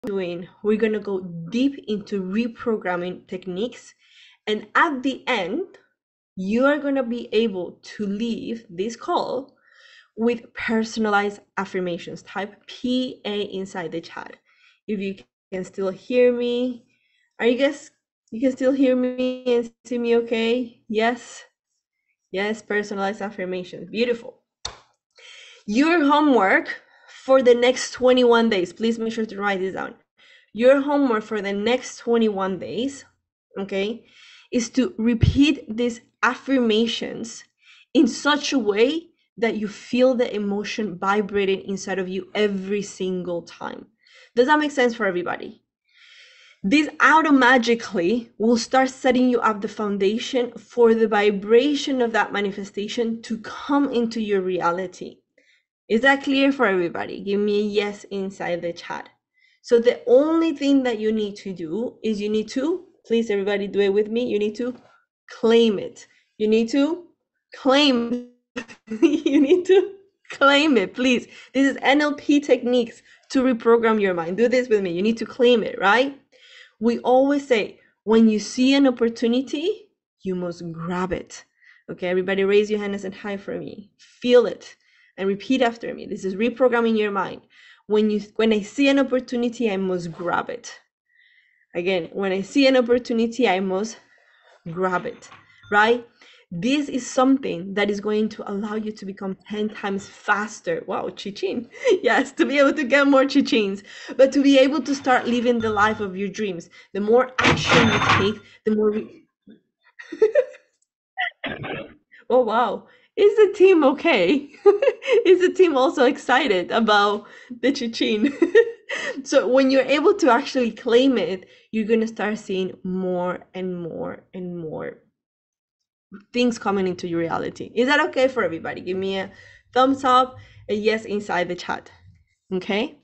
doing, we're going to go deep into reprogramming techniques. And at the end, you are going to be able to leave this call with personalized affirmations. Type PA inside the chat. If you can still hear me, you can still hear me and see me okay? Yes. Yes, personalized affirmations. Beautiful. Your homework for the next 21 days, please make sure to write this down. Your homework for the next 21 days, okay, is to repeat these affirmations in such a way that you feel the emotion vibrating inside of you every single time. Does that make sense for everybody? This automatically will start setting you up the foundation for the vibration of that manifestation to come into your reality. Is that clear for everybody? Give me a yes inside the chat. So the only thing that you need to do is you need to, please everybody do it with me, you need to claim it. You need to claim you need to claim it, please. This is NLP techniques to reprogram your mind. Do this with me. You need to claim it, right? We always say, when you see an opportunity, you must grab it. Okay, everybody raise your hand and say hi for me. Feel it and repeat after me. This is reprogramming your mind. When I see an opportunity, I must grab it. Again, when I see an opportunity, I must grab it, right? This is something that is going to allow you to become 10 times faster. Wow, chichín. Yes, to be able to get more chichins, but to be able to start living the life of your dreams. The more action you take, the more... Oh, wow. Is the team okay? Is the team also excited about the chichín? So when you're able to actually claim it, you're going to start seeing more and more and more things coming into your reality. Is that okay for everybody? Give me a thumbs up, a yes inside the chat. Okay?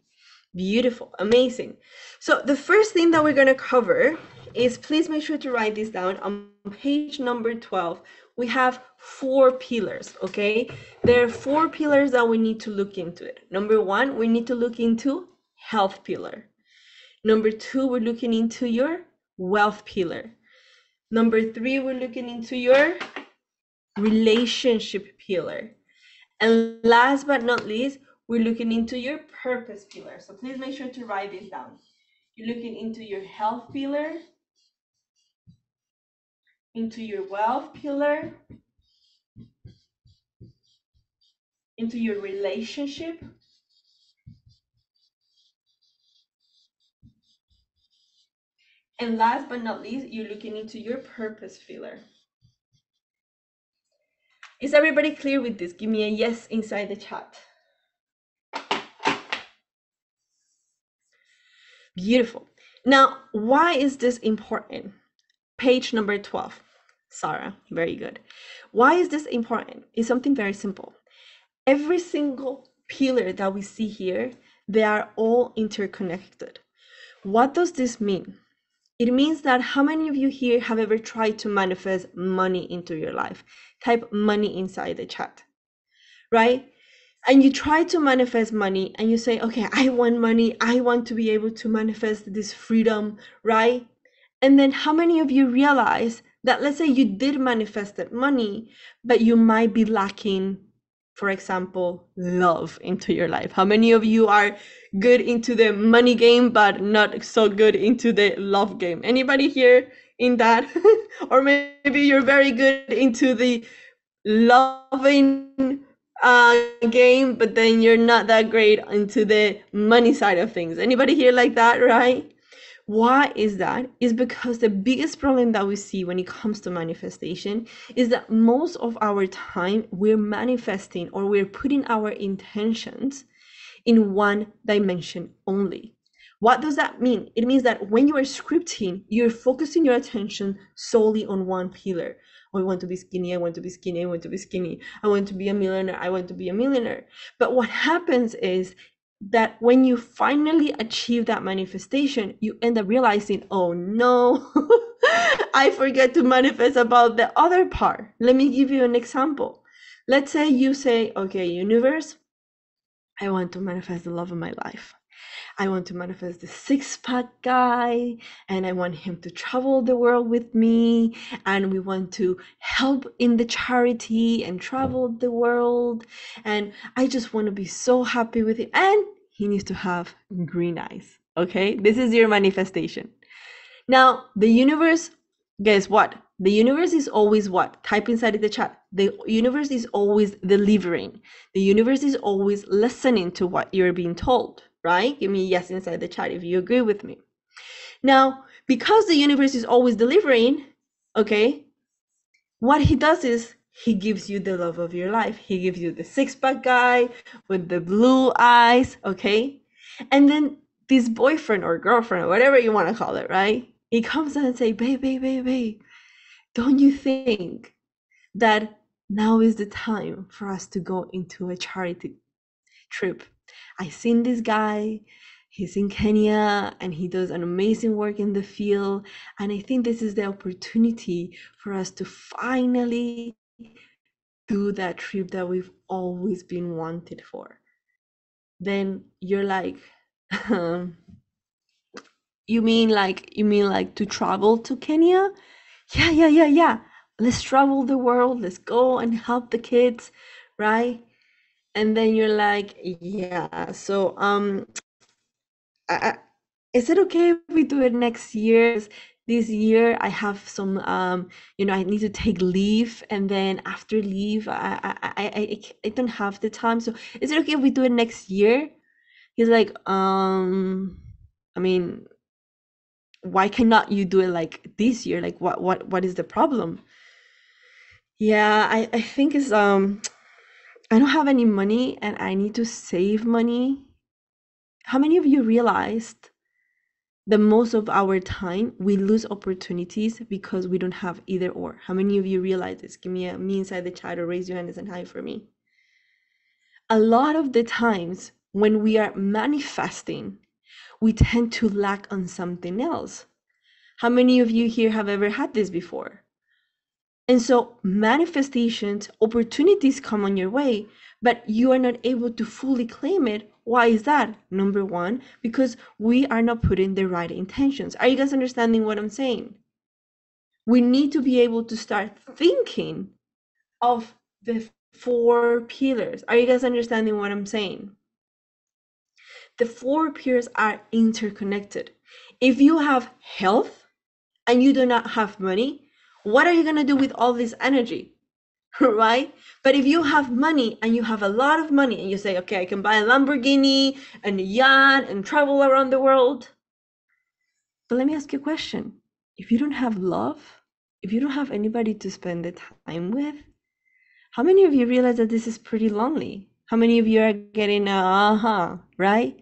Beautiful, amazing. So the first thing that we're going to cover is, please make sure to write this down on page number 12. We have 4 pillars, okay? There are 4 pillars that we need to look into it. Number 1, we need to look into health pillar. Number 2, we're looking into your wealth pillar. Number 3, we're looking into your relationship pillar. And last but not least, we're looking into your purpose pillar. So please make sure to write this down. You're looking into your health pillar, into your wealth pillar, into your relationship, and last but not least, you're looking into your purpose pillar. Is everybody clear with this? Give me a yes inside the chat. Beautiful. Now, why is this important? Page number 12. Sarah, very good. Why is this important? It's something very simple. Every single pillar that we see here, they are all interconnected. What does this mean? It means that how many of you here have ever tried to manifest money into your life? Type money inside the chat, right? And you try to manifest money and you say, okay, I want money. I want to be able to manifest this freedom, right? And then how many of you realize that, let's say you did manifest that money, but you might be lacking, for example, love into your life? How many of you are good into the money game, but not so good into the love game? Anybody here in that? Or maybe you're very good into the loving game, but then you're not that great into the money side of things. Anybody here like that, right? Why is that? Is because the biggest problem that we see when it comes to manifestation is that most of our time we're manifesting, or we're putting our intentions in one dimension only. What does that mean? It means that when you are scripting, you're focusing your attention solely on one pillar. Oh, I want to be skinny, I want to be skinny, I want to be skinny, I want to be a millionaire, I want to be a millionaire. But what happens is that when you finally achieve that manifestation, you end up realizing, oh no, I forget to manifest about the other part. Let me give you an example. Let's say you say, okay, universe, I want to manifest the love of my life. I want to manifest the six-pack guy, and I want him to travel the world with me, and we want to help in the charity and travel the world, and I just want to be so happy with him, and he needs to have green eyes. Okay, this is your manifestation. Now, the universe, guess what? The universe is always what? Type inside of the chat. The universe is always delivering. The universe is always listening to what you're being told, right? Give me a yes inside the chat if you agree with me. Now, because the universe is always delivering, okay, what he does is he gives you the love of your life. He gives you the six-pack guy with the blue eyes, okay? And then this boyfriend or girlfriend or whatever you want to call it, right? He comes and say, babe, don't you think that now is the time for us to go into a charity trip? I seen this guy, he's in Kenya and he does an amazing work in the field. And I think this is the opportunity for us to finally do that trip that we've always been wanted for. Then you're like, you mean like to travel to Kenya? Yeah. Let's travel the world. Let's go and help the kids, right? And then you're like, yeah. So, is it okay if we do it next year? This year I have some, I need to take leave, and then after leave, I don't have the time. So, is it okay if we do it next year? He's like, I mean, why cannot you do it like this year? Like what is the problem? Yeah, I think it's I don't have any money and I need to save money. How many of you realized that most of our time we lose opportunities because we don't have either or? How many of you realize this? Give me a me inside the chat or raise your hand and hi for me. A lot of the times when we are manifesting, we tend to lack on something else. How many of you here have ever had this before? And so manifestations, opportunities come on your way, but you are not able to fully claim it. Why is that? Number one, because we are not putting the right intentions. Are you guys understanding what I'm saying? We need to be able to start thinking of the four pillars. Are you guys understanding what I'm saying? The four pillars are interconnected. If you have health and you do not have money, what are you going to do with all this energy? Right? But if you have money and you have a lot of money and you say, okay, I can buy a Lamborghini and a yacht and travel around the world. But let me ask you a question. If you don't have love, if you don't have anybody to spend the time with, how many of you realize that this is pretty lonely? How many of you are getting right?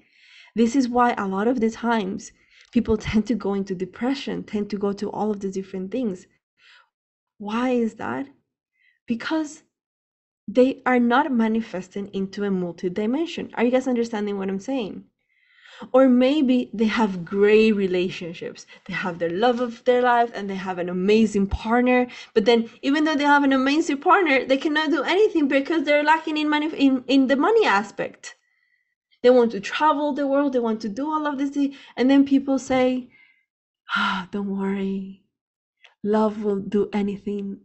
This is why a lot of the times people tend to go into depression, tend to go to all of the different things. Why is that? Because they are not manifesting into a multi-dimension. Are you guys understanding what I'm saying? Or maybe they have great relationships. They have their love of their life and they have an amazing partner. But then even though they have an amazing partner, they cannot do anything because they're lacking in money, in the money aspect. They want to travel the world. They want to do all of this. And then people say, don't worry. Love will do anything.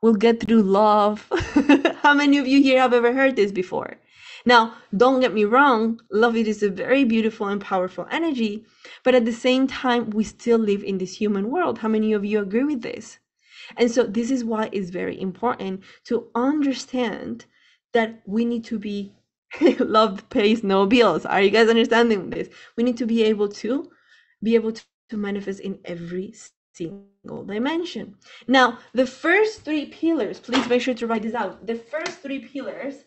We'll get through love. How many of you here have ever heard this before? Now, don't get me wrong, love it is a very beautiful and powerful energy, but at the same time, we still live in this human world. How many of you agree with this? And so this is why it's very important to understand that we need to be love pays no bills. Are you guys understanding this? We need to be able to manifest in every single dimension. Now, the first three pillars, please make sure to write this out. The first three pillars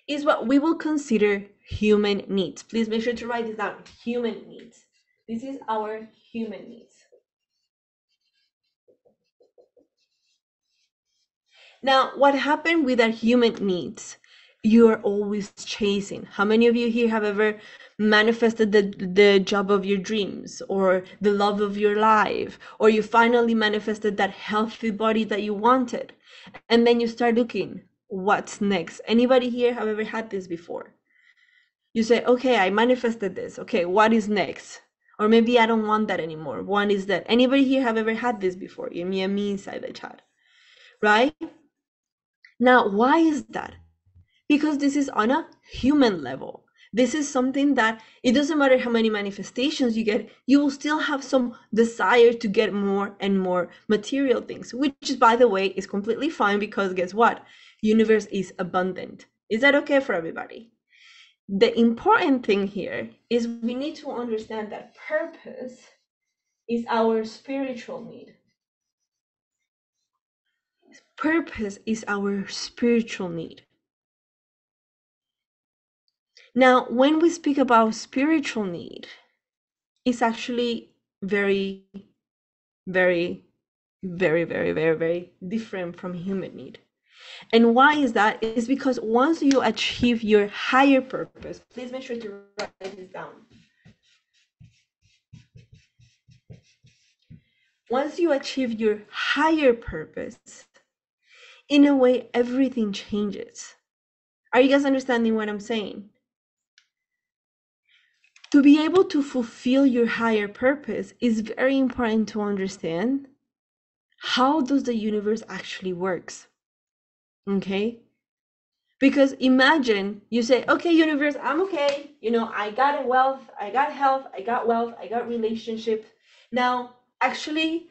is what we will consider human needs. Please make sure to write this down. Human needs. This is our human needs. Now, what happened with our human needs? You are always chasing. How many of you here have ever manifested the job of your dreams or the love of your life, or you finally manifested that healthy body that you wanted, and then you start looking, what's next? Anybody here have ever had this before? You say, okay, I manifested this. Okay, what is next? Or maybe I don't want that anymore. One is that. Anybody here have ever had this before? Give me a me inside the chat, right? Now, why is that? Because this is on a human level. This is something that it doesn't matter how many manifestations you get, you will still have some desire to get more and more material things, which, by the way, is completely fine because guess what? Universe is abundant. Is that okay for everybody? The important thing here is we need to understand that purpose is our spiritual need. Purpose is our spiritual need. Now, when we speak about spiritual need, it's actually very, very, very, very, very, very different from human need. And why is that? It's because once you achieve your higher purpose, please make sure to write this down. Once you achieve your higher purpose, in a way, everything changes. Are you guys understanding what I'm saying? To be able to fulfill your higher purpose is very important to understand how does the universe actually works. Okay? Because imagine you say, okay, universe, I'm okay. You know, I got wealth, I got health, I got wealth, I got relationships. Now, actually,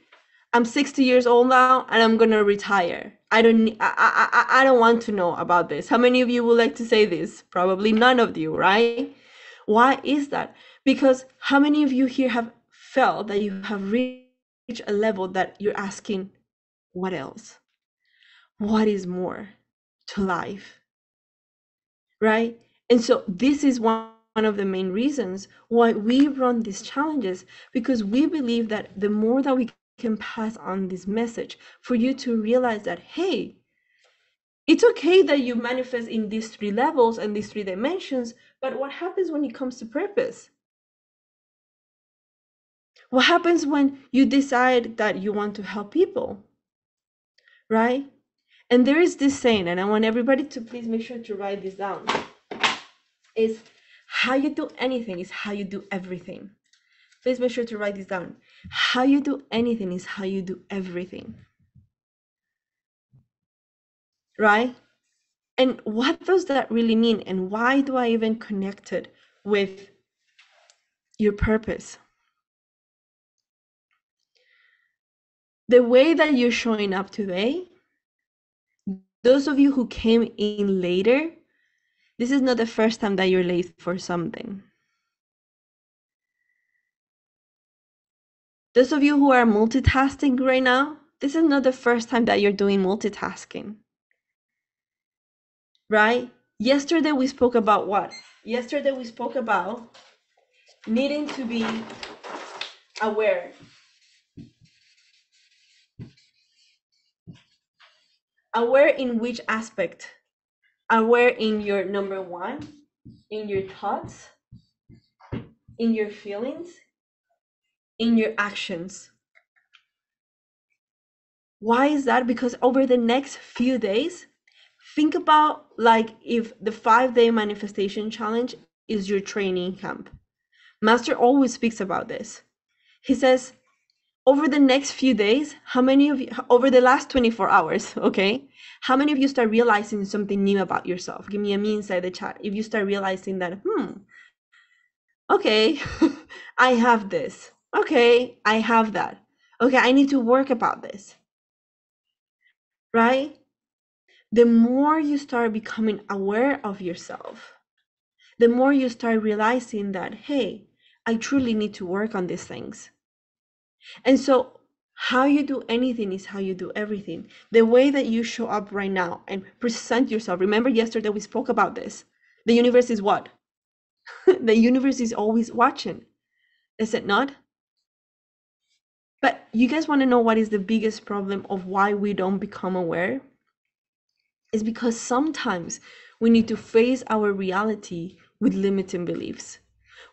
I'm 60 years old now and I'm gonna retire. I don't want to know about this. How many of you would like to say this? Probably none of you, right? Why is that? Because how many of you here have felt that you have reached a level that you're asking, what else? What is more to life? Right? And so this is one of the main reasons why we run these challenges, because we believe that the more that we can pass on this message for you to realize that, hey, it's okay that you manifest in these 3 levels and these 3 dimensions, but what happens when it comes to purpose? What happens when you decide that you want to help people, right? And there is this saying, and I want everybody to please make sure to write this down, is how you do anything is how you do everything. Please make sure to write this down. How you do anything is how you do everything. Right? And what does that really mean? And why do I even connect it with your purpose? The way that you're showing up today, those of you who came in later, this is not the first time that you're late for something. Those of you who are multitasking right now, this is not the first time that you're doing multitasking. Right? Yesterday we spoke about what? Yesterday we spoke about needing to be aware. Aware in which aspect? Aware in your number 1, in your thoughts, in your feelings, in your actions. Why is that? Because over the next few days, think about like if the 5-day manifestation challenge is your training camp. Master always speaks about this. He says, over the next few days, how many of you, over the last 24 hours, okay, how many of you start realizing something new about yourself? Give me a me inside the chat. If you start realizing that, okay, I have this. Okay, I have that. Okay, I need to work about this. Right? The more you start becoming aware of yourself, the more you start realizing that, hey, I truly need to work on these things. And so how you do anything is how you do everything. The way that you show up right now and present yourself. Remember yesterday we spoke about this. The universe is what? The universe is always watching. Is it not? But you guys want to know what is the biggest problem of why we don't become aware? It's because sometimes we need to face our reality with limiting beliefs.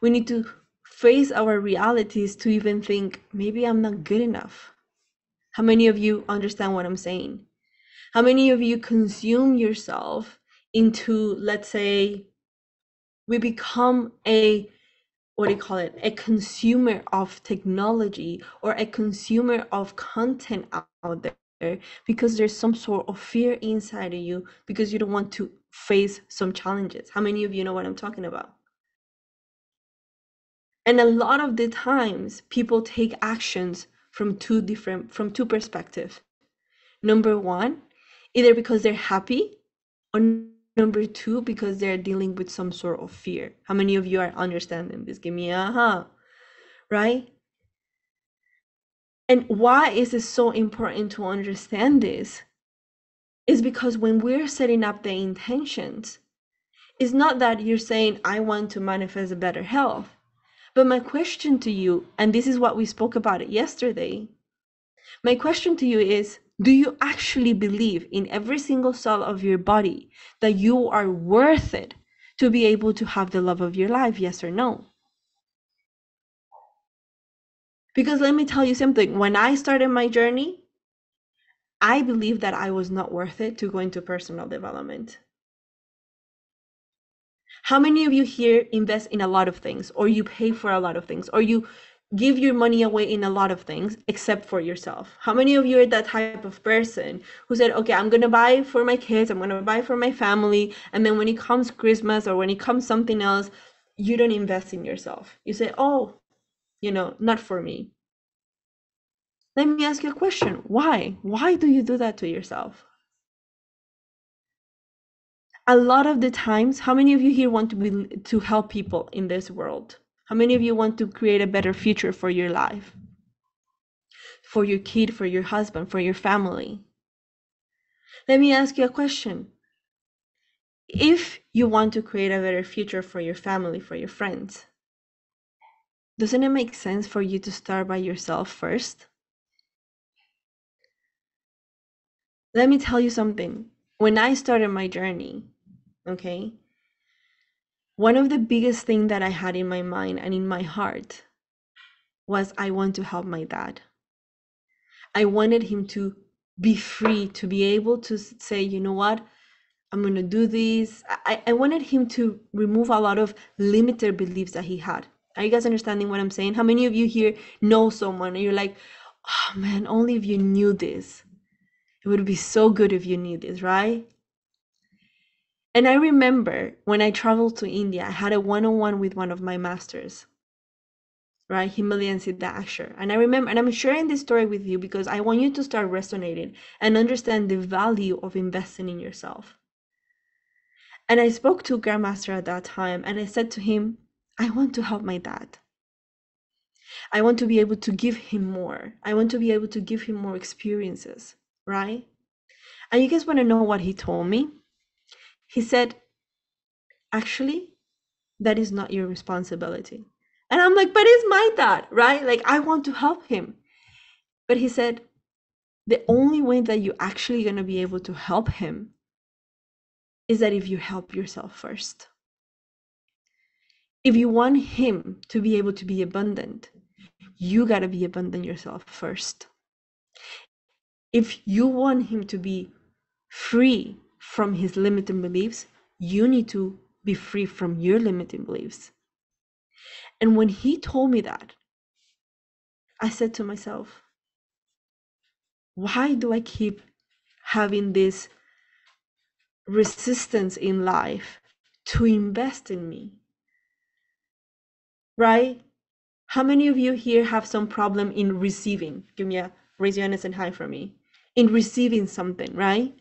We need to face our realities to even think, maybe I'm not good enough. How many of you understand what I'm saying? How many of you consume yourself into, let's say, we become what do you call it, a consumer of technology or a consumer of content out there, because there's some sort of fear inside of you because you don't want to face some challenges. How many of you know what I'm talking about? And a lot of the times people take actions from two perspectives. Number one, either because they're happy, or number two, because they're dealing with some sort of fear. How many of you are understanding this? Give me a right? And why is it so important to understand this? Is because when we're setting up the intentions, it's not that you're saying, I want to manifest a better health. But my question to you, and this is what we spoke about it yesterday, my question to you is, do you actually believe in every single cell of your body that you are worth it to be able to have the love of your life? Yes or no? Because let me tell you something, when I started my journey, I believed that I was not worth it to go into personal development. How many of you here invest in a lot of things, or you pay for a lot of things, or you give your money away in a lot of things except for yourself? How many of you are that type of person who said, okay, I'm going to buy for my kids, I'm going to buy for my family, and then when it comes Christmas or when it comes something else, you don't invest in yourself? You say, oh, not for me. Let me ask you a question. Why do you do that to yourself? A lot of the times, how many of you here want to help people in this world? How many of you want to create a better future for your life, for your kid, for your husband, for your family? Let me ask you a question. If you want to create a better future for your family, for your friends, doesn't it make sense for you to start by yourself first? Let me tell you something. When I started my journey, okay, one of the biggest things that I had in my mind and in my heart was, I want to help my dad. I wanted him to be free, to be able to say, you know what, I'm going to do this. I wanted him to remove a lot of limited beliefs that he had. Are you guys understanding what I'm saying? How many of you here know someone and you're like, oh man, only if you knew this. It would be so good if you knew this, right? And I remember when I traveled to India, I had a one-on-one with one of my masters, right? Himalayan Siddhakshar. And I remember, and I'm sharing this story with you because I want you to start resonating and understand the value of investing in yourself. And I spoke to Grandmaster at that time and I said to him, I want to help my dad. I want to be able to give him more. I want to be able to give him more experiences, right? And you guys want to know what he told me? He said, actually, that is not your responsibility. And I'm like, but it's my dad, right? Like, I want to help him. But he said, the only way that you're actually going to be able to help him is that if you help yourself first. If you want him to be able to be abundant, you got to be abundant yourself first. If you want him to be free from his limiting beliefs, you need to be free from your limiting beliefs. And when he told me that, I said to myself, why do I keep having this resistance in life to invest in me? Right? How many of you here have some problem in receiving? Give me a raise your hands and high for me. In receiving something, right?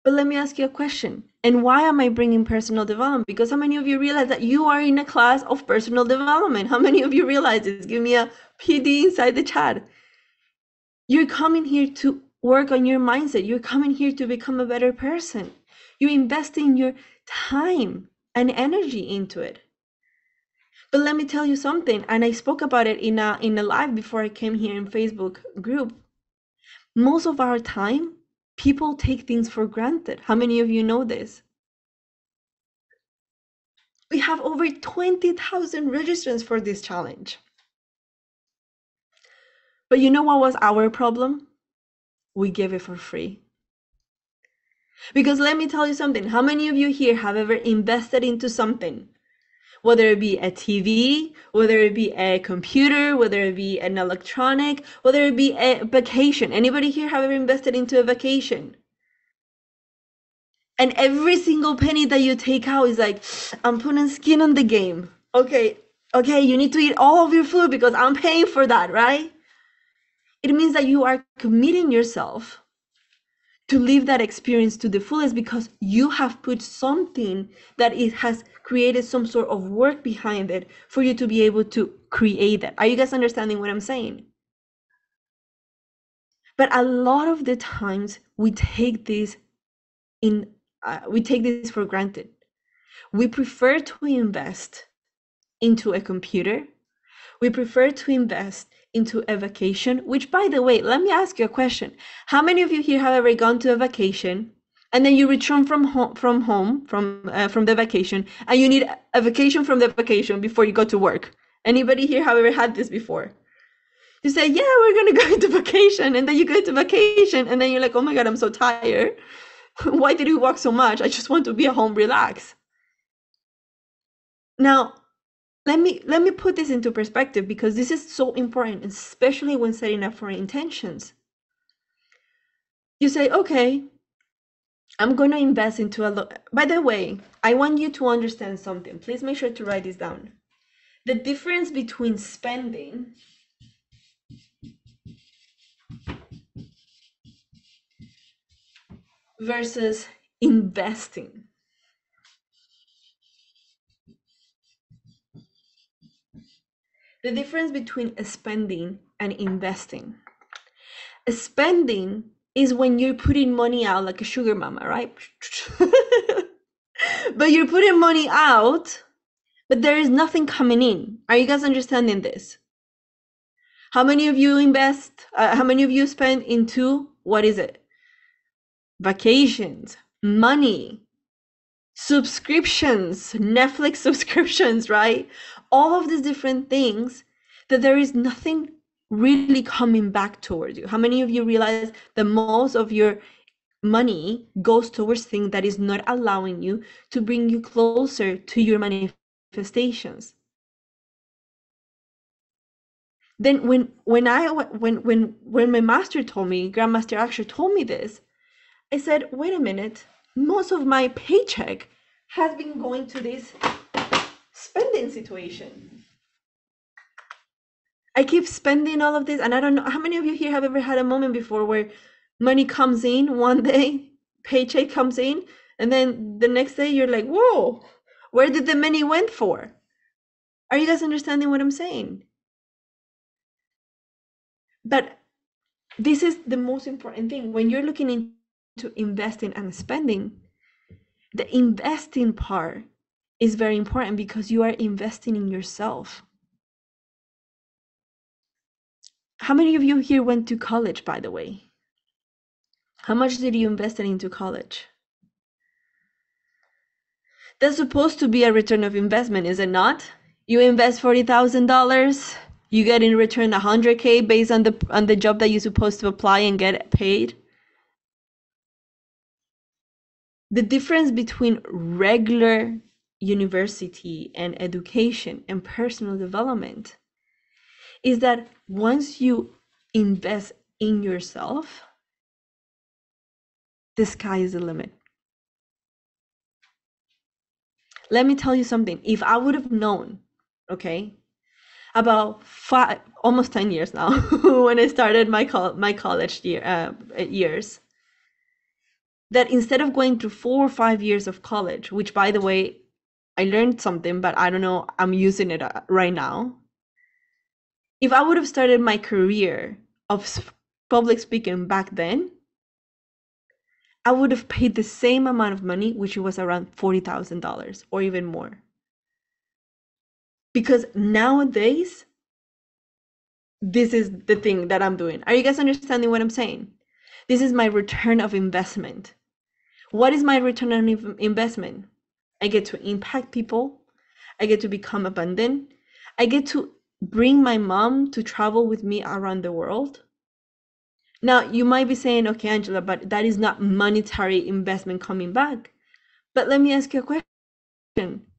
But let me ask you a question. And why am I bringing personal development? Because how many of you realize that you are in a class of personal development? How many of you realize this? Give me a PD inside the chat. You're coming here to work on your mindset. You're coming here to become a better person. You're investing your time and energy into it. But let me tell you something, and I spoke about it in a live before I came here in Facebook group. Most of our time, people take things for granted. How many of you know this? We have over 20,000 registrants for this challenge. But you know what was our problem? We gave it for free. Because let me tell you something. How many of you here have ever invested into something? Whether it be a TV, whether it be a computer, whether it be an electronic, whether it be a vacation. Anybody here have ever invested into a vacation? And every single penny that you take out is like, I'm putting skin on the game. Okay, you need to eat all of your food because I'm paying for that, right? It means that you are committing yourself to live that experience to the fullest because you have put something that it has created some sort of work behind it for you to be able to create that. Are you guys understanding what I'm saying? But a lot of the times we take this for granted. We prefer to invest into a computer. We prefer to invest into a vacation, which, by the way, let me ask you a question. How many of you here have ever gone to a vacation and then you return from the vacation and you need a vacation from the vacation before you go to work? Anybody here have ever had this before? You say, yeah, we're going to go into vacation. And then you go to vacation and then you're like, oh my God, I'm so tired. Why did we walk so much? I just want to be at home, relax. Now, let me put this into perspective because this is so important, especially when setting up for intentions. You say, okay, I'm going to invest into a lot. By the way, I want you to understand something. Please make sure to write this down. The difference between spending versus investing. The difference between spending and investing. Spending is when you're putting money out like a sugar mama, right? But you're putting money out, but there is nothing coming in. Are you guys understanding this? How many of you invest? How many of you spend into, what is it? Vacations, money, subscriptions, Netflix subscriptions, right? All of these different things that there is nothing really coming back towards you. How many of you realize that most of your money goes towards things that is not allowing you to bring you closer to your manifestations? Then when my master told me, Grandmaster actually told me this, I said, wait a minute, most of my paycheck has been going to this spending situation. I keep spending all of this, and I don't know how many of you here have ever had a moment before where money comes in one day, paycheck comes in, and then the next day you're like, whoa, where did the money went for? Are you guys understanding what I'm saying? But this is the most important thing. When you're looking into investing and spending, the investing part is very important because you are investing in yourself. How many of you here went to college, by the way? How much did you invest into college? That's supposed to be a return of investment, is it not? You invest $40,000, you get in return 100K based on the job that you're supposed to apply and get paid. The difference between regular university and education and personal development is that once you invest in yourself, the sky is the limit. Let me tell you something. If I would have known, okay, about almost 10 years now, when I started my college years, that instead of going through 4 or 5 years of college, which, by the way, I learned something, but I don't know, I'm using it right now. If I would have started my career of public speaking back then, I would have paid the same amount of money, which was around $40,000 or even more. Because nowadays, this is the thing that I'm doing. Are you guys understanding what I'm saying? This is my return of investment. What is my return on investment? I get to impact people. I get to become abundant. I get to bring my mom to travel with me around the world. Now, you might be saying, okay, Angela, but that is not monetary investment coming back. But let me ask you a question.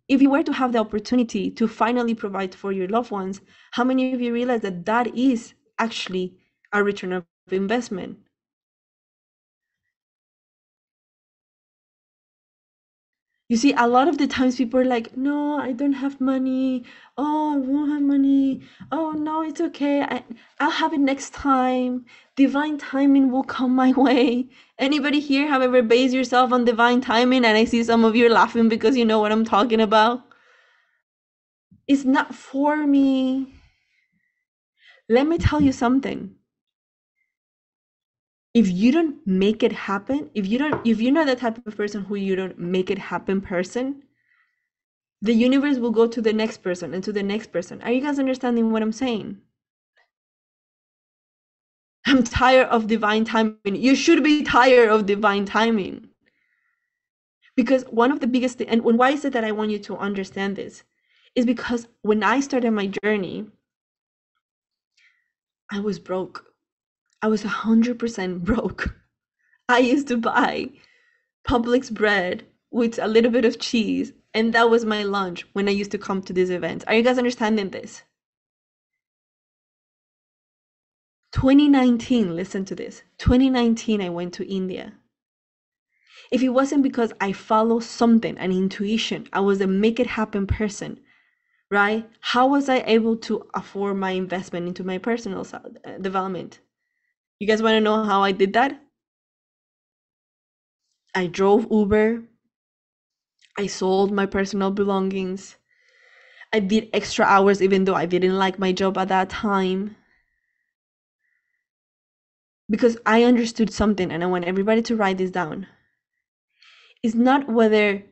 If you were to have the opportunity to finally provide for your loved ones, how many of you realize that that is actually a return of investment? You see, a lot of the times people are like, no, I don't have money. Oh, I won't have money. Oh, no, it's okay. I'll have it next time. Divine timing will come my way. Anybody here have ever based yourself on divine timing? And I see some of you are laughing because you know what I'm talking about. It's not for me. Let me tell you something. If you don't make it happen, if you're not the type of person who you don't make it happen person, the universe will go to the next person and to the next person. Are you guys understanding what I'm saying? I'm tired of divine timing. You should be tired of divine timing. Because one of the biggest things, and why is it that I want you to understand this, is because when I started my journey, I was broke. I was 100% broke. I used to buy Publix bread with a little bit of cheese, and that was my lunch when I used to come to these events. Are you guys understanding this? 2019, listen to this. 2019, I went to India. If it wasn't because I follow something, an intuition, I was a make it happen person, right? How was I able to afford my investment into my personal development? You guys want to know how I did that? I drove Uber. I sold my personal belongings. I did extra hours even though I didn't like my job at that time. Because I understood something, and I want everybody to write this down. It's not whether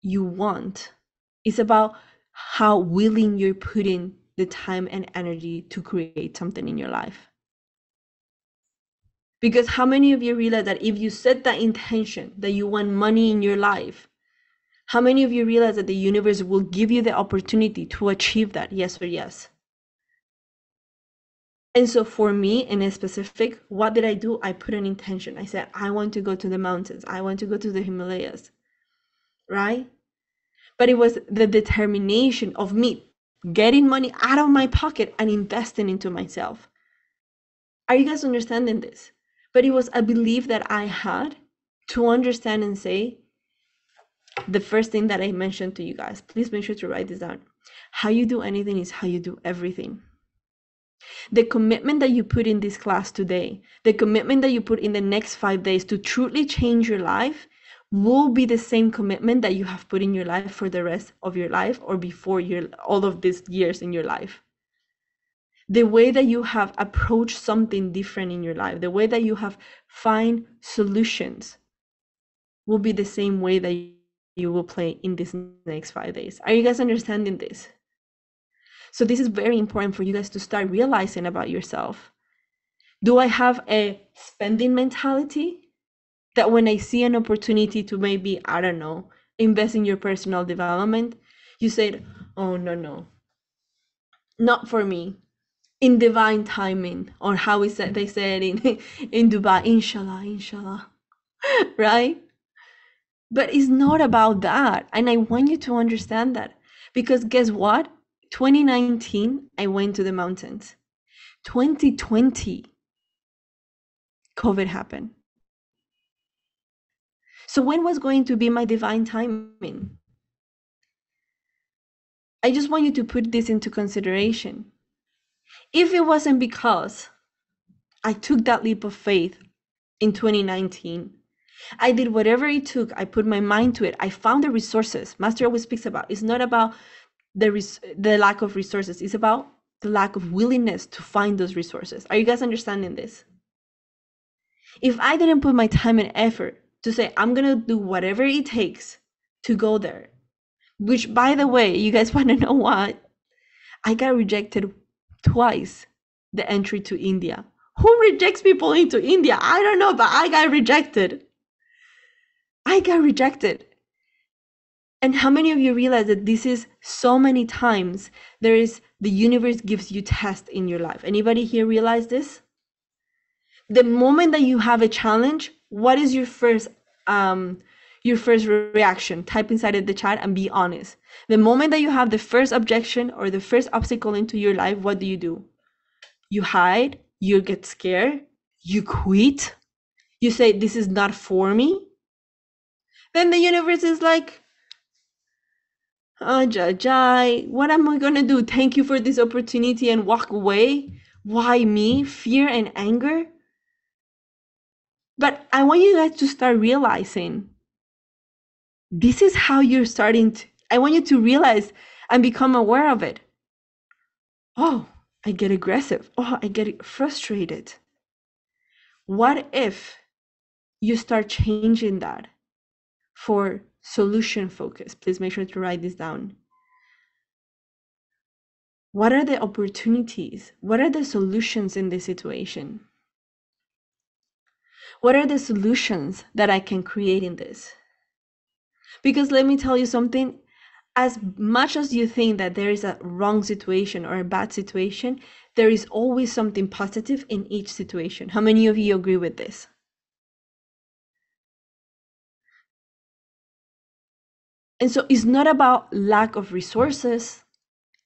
you want, it's about how willing you're putting the time and energy to create something in your life. Because how many of you realize that if you set that intention that you want money in your life, how many of you realize that the universe will give you the opportunity to achieve that? Yes or yes? And so for me, in a specific, what did I do? I put an intention. I said, I want to go to the mountains. I want to go to the Himalayas, right? But it was the determination of me getting money out of my pocket and investing into myself. Are you guys understanding this? But it was a belief that I had to understand and say the first thing that I mentioned to you guys. Please make sure to write this down. How you do anything is how you do everything. The commitment that you put in this class today, the commitment that you put in the next 5 days to truly change your life will be the same commitment that you have put in your life for the rest of your life or before all of these years in your life. The way that you have approached something different in your life, the way that you have find solutions will be the same way that you will play in these next 5 days. Are you guys understanding this? So this is very important for you guys to start realizing about yourself. Do I have a spending mentality that when I see an opportunity to maybe, I don't know, invest in your personal development, you said, oh, no, not for me. In divine timing, or how is that they said in Dubai, inshallah, right? But it's not about that. And I want you to understand that. Because guess what? 2019, I went to the mountains. 2020, COVID happened. So when was going to be my divine timing? I just want you to put this into consideration. If it wasn't because I took that leap of faith in 2019, I did whatever it took. I put my mind to it. I found the resources. Master always speaks about. It's not about the lack of resources. It's about the lack of willingness to find those resources. Are you guys understanding this? If I didn't put my time and effort to say, I'm going to do whatever it takes to go there, which by the way, you guys want to know what? I got rejected twice, the entry to India. Who rejects people into India? I don't know, but I got rejected. I got rejected. And how many of you realize that this is so many times the universe gives you tests in your life? Anybody here realize this? The moment that you have a challenge, what is your first reaction? Type inside of the chat and be honest. The moment that you have the first objection or the first obstacle into your life, what do? You hide, you get scared, you quit, you say this is not for me. Then the universe is like, oh, Jai, what am I gonna do? Thank you for this opportunity and walk away? Why me? Fear and anger? But I want you guys to start realizing this is how you're starting to, I want you to realize and become aware of it. Oh, I get aggressive. Oh, I get frustrated. What if you start changing that for solution focus? Please make sure to write this down. What are the opportunities? What are the solutions in this situation? What are the solutions that I can create in this? Because let me tell you something, as much as you think that there is a wrong situation or a bad situation, there is always something positive in each situation. How many of you agree with this? And so it's not about lack of resources.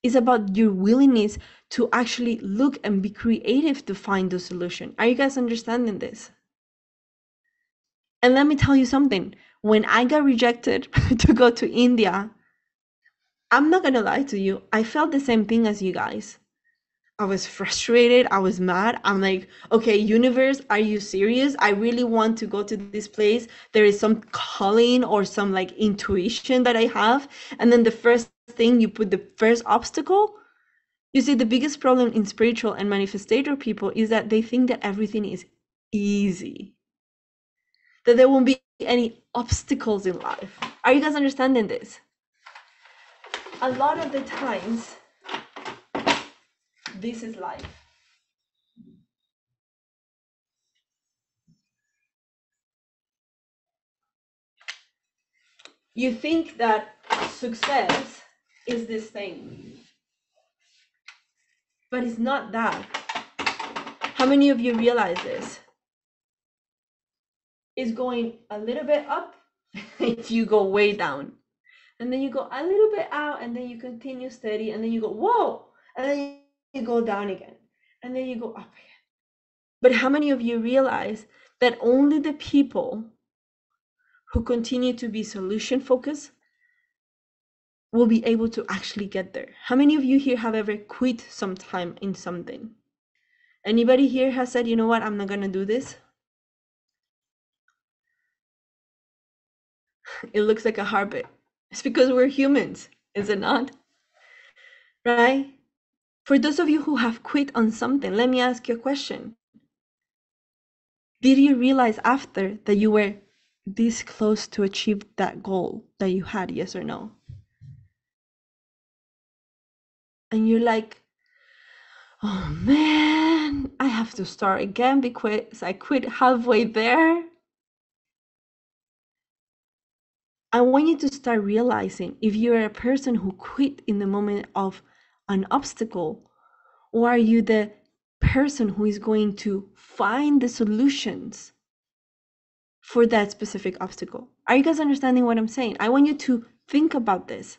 It's about your willingness to actually look and be creative to find the solution. Are you guys understanding this? And let me tell you something. When I got rejected to go to India, I'm not gonna lie to you, I felt the same thing as you guys. I was frustrated, I was mad. I'm like, okay, universe, are you serious? I really want to go to this place. There is some calling or some like intuition that I have. And then the first thing, you put the first obstacle. You see, the biggest problem in spiritual and manifestator people is that they think that everything is easy, that there won't be any obstacles in life. Are you guys understanding this? A lot of the times, this is life. You think that success is this thing, but it's not that. How many of you realize this? It's going a little bit up, and you go way down. And then you go a little bit out, and then you continue steady, and then you go, whoa, and then you go down again, and then you go up again. But how many of you realize that only the people who continue to be solution focused will be able to actually get there? How many of you here have ever quit sometime in something? Anybody here has said, you know what, I'm not gonna do this? It looks like a habit. It's because we're humans, is it not? Right? For those of you who have quit on something, let me ask you a question. Did you realize after that you were this close to achieve that goal that you had, yes or no? And you're like, oh man, I have to start again because I quit halfway there. I want you to start realizing if you're a person who quit in the moment of an obstacle, or are you the person who is going to find the solutions for that specific obstacle? Are you guys understanding what I'm saying? I want you to think about this.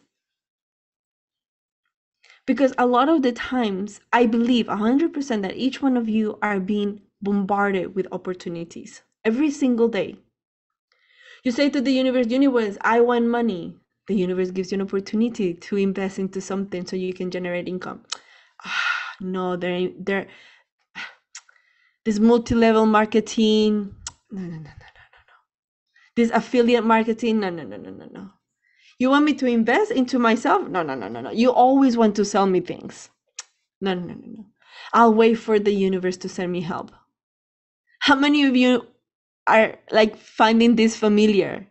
Because a lot of the times, I believe 100% that each one of you are being bombarded with opportunities every single day. You say to the universe, I want money. The universe gives you an opportunity to invest into something so you can generate income. No, they're this multi-level marketing. No. This affiliate marketing. No. You want me to invest into myself? No. You always want to sell me things. No. I'll wait for the universe to send me help. How many of you are like finding this familiar?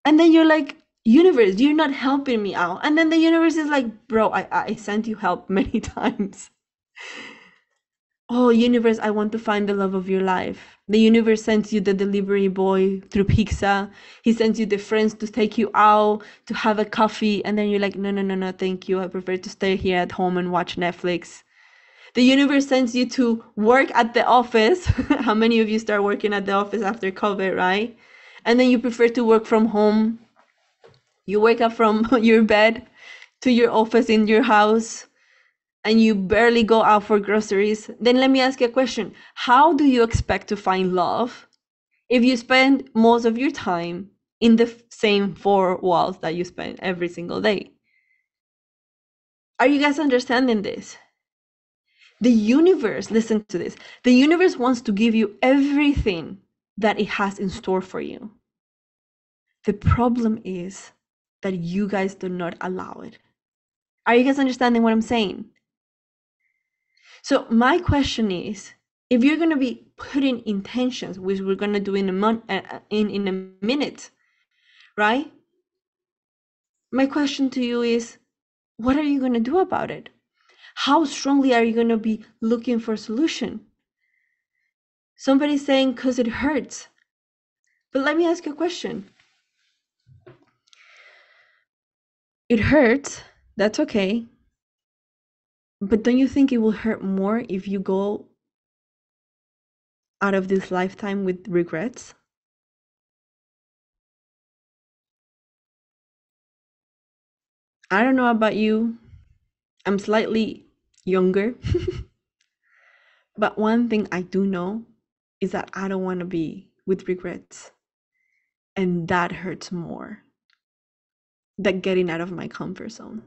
And then you're like, universe, you're not helping me out. And then the universe is like, bro, I sent you help many times. Oh, universe, I want to find the love of your life. The universe sends you the delivery boy through pizza. He sends you the friends to take you out to have a coffee. And then you're like, no, thank you. I prefer to stay here at home and watch Netflix. The universe sends you to work at the office. How many of you start working at the office after COVID, right? And then you prefer to work from home. You wake up from your bed to your office in your house, and you barely go out for groceries. Then let me ask you a question. How do you expect to find love if you spend most of your time in the same four walls that you spend every single day? Are you guys understanding this? The universe, listen to this, the universe wants to give you everything that it has in store for you. The problem is that you guys do not allow it. Are you guys understanding what I'm saying? So my question is, if you're going to be putting intentions, which we're going to do in a minute, right? My question to you is, what are you going to do about it? How strongly are you going to be looking for a solution? Somebody's saying, because it hurts. But let me ask you a question. It hurts, that's okay. But don't you think it will hurt more if you go out of this lifetime with regrets? I don't know about you. I'm slightly younger. But one thing I do know is that I don't want to be with regrets. And that hurts more than getting out of my comfort zone.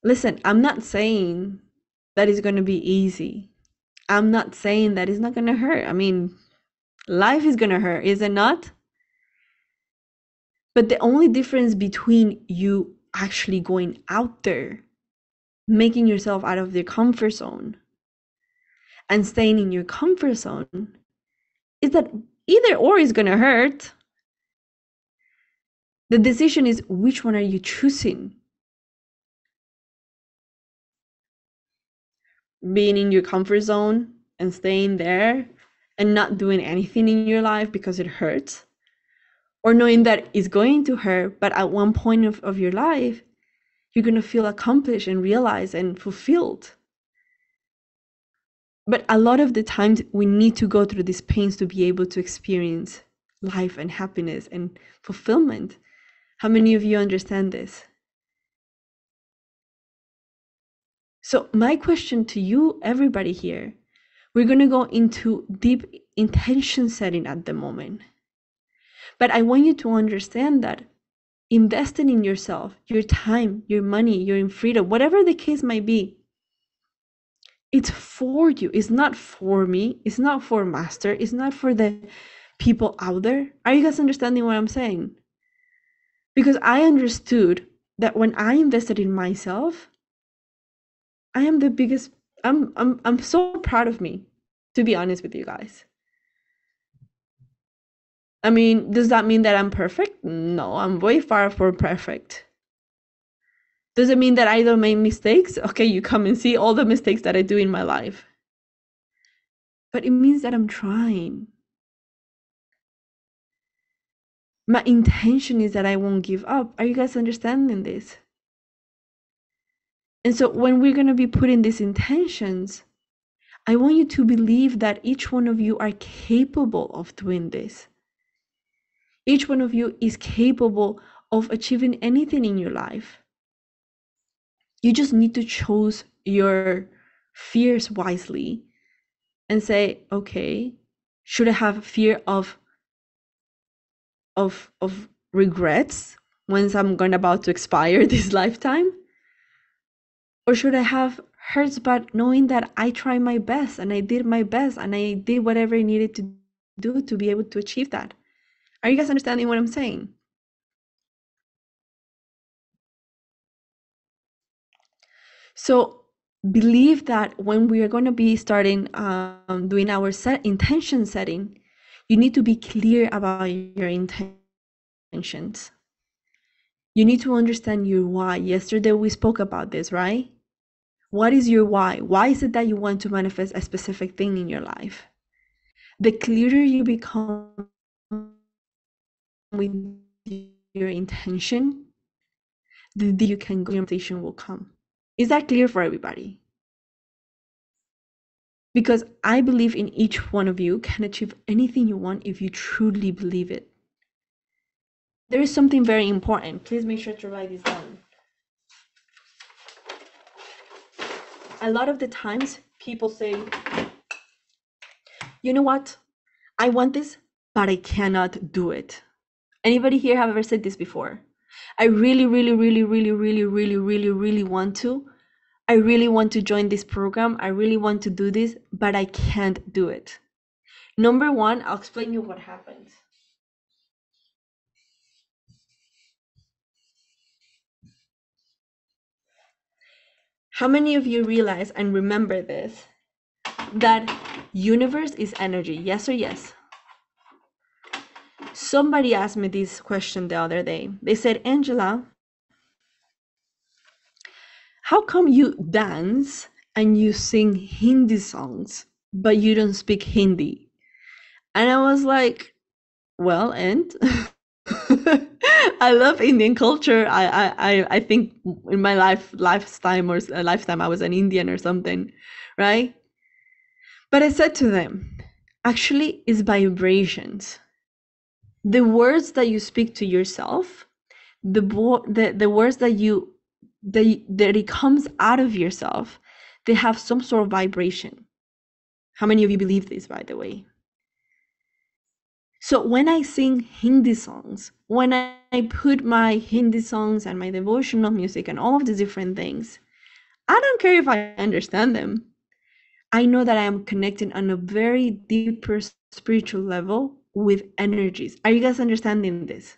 Listen, I'm not saying that it's going to be easy. I'm not saying that it's not going to hurt. I mean, life is going to hurt, is it not? But the only difference between you actually going out there, making yourself out of your comfort zone, and staying in your comfort zone is that either or is going to hurt. The decision is, which one are you choosing? Being in your comfort zone and staying there and not doing anything in your life because it hurts, or knowing that it's going to hurt, but at one point of your life, you're going to feel accomplished and realized and fulfilled. But a lot of the times we need to go through these pains to be able to experience life and happiness and fulfillment. How many of you understand this? So my question to you, everybody here, we're going to go into deep intention setting at the moment. But I want you to understand that investing in yourself, your time, your money, your freedom, whatever the case might be, it's for you. It's not for me. It's not for master. It's not for the people out there. Are you guys understanding what I'm saying? Because I understood that when I invested in myself, I am the biggest, I'm so proud of me, to be honest with you guys. I mean, does that mean that I'm perfect? No, I'm way far from perfect. Does it mean that I don't make mistakes? Okay, you come and see all the mistakes that I do in my life. But it means that I'm trying. My intention is that I won't give up. Are you guys understanding this? And so when we're going to be putting these intentions, I want you to believe that each one of you are capable of doing this. Each one of you is capable of achieving anything in your life. You just need to choose your fears wisely and say, okay, should I have fear of regrets once I'm about to expire this lifetime? Or should I have hurts but knowing that I tried my best and I did my best and I did whatever I needed to do to be able to achieve that? Are you guys understanding what I'm saying? So believe that when we are going to be starting doing our intention setting, you need to be clear about your intentions. You need to understand your why. Yesterday we spoke about this, right? What is your why? Why is it that you want to manifest a specific thing in your life? The clearer you become with your intention, the deeper you can go, your manifestation will come. Is that clear for everybody? Because I believe in each one of you can achieve anything you want if you truly believe it. There is something very important. Please make sure to write this down. A lot of the times people say, you know what? I want this, but I cannot do it. Anybody here have ever said this before? I really, really, really, really, really, really, really, really want to. I really want to join this program. I really want to do this, but I can't do it. Number one, I'll explain you what happens. How many of you realize and remember this, that universe is energy? Yes or yes? Somebody asked me this question the other day. They said, Angela, how come you dance and you sing Hindi songs, but you don't speak Hindi? And I was like, well, and I love Indian culture. I think in my lifetime I was an Indian or something, right? But I said to them, actually, it's vibrations. The words that you speak to yourself, the words that it comes out of yourself, they have some sort of vibration. How many of you believe this, by the way? So when I sing Hindi songs, when I put my Hindi songs and my devotional music and all of these different things, I don't care if I understand them. I know that I am connecting on a very deeper spiritual level with energies. Are you guys understanding this?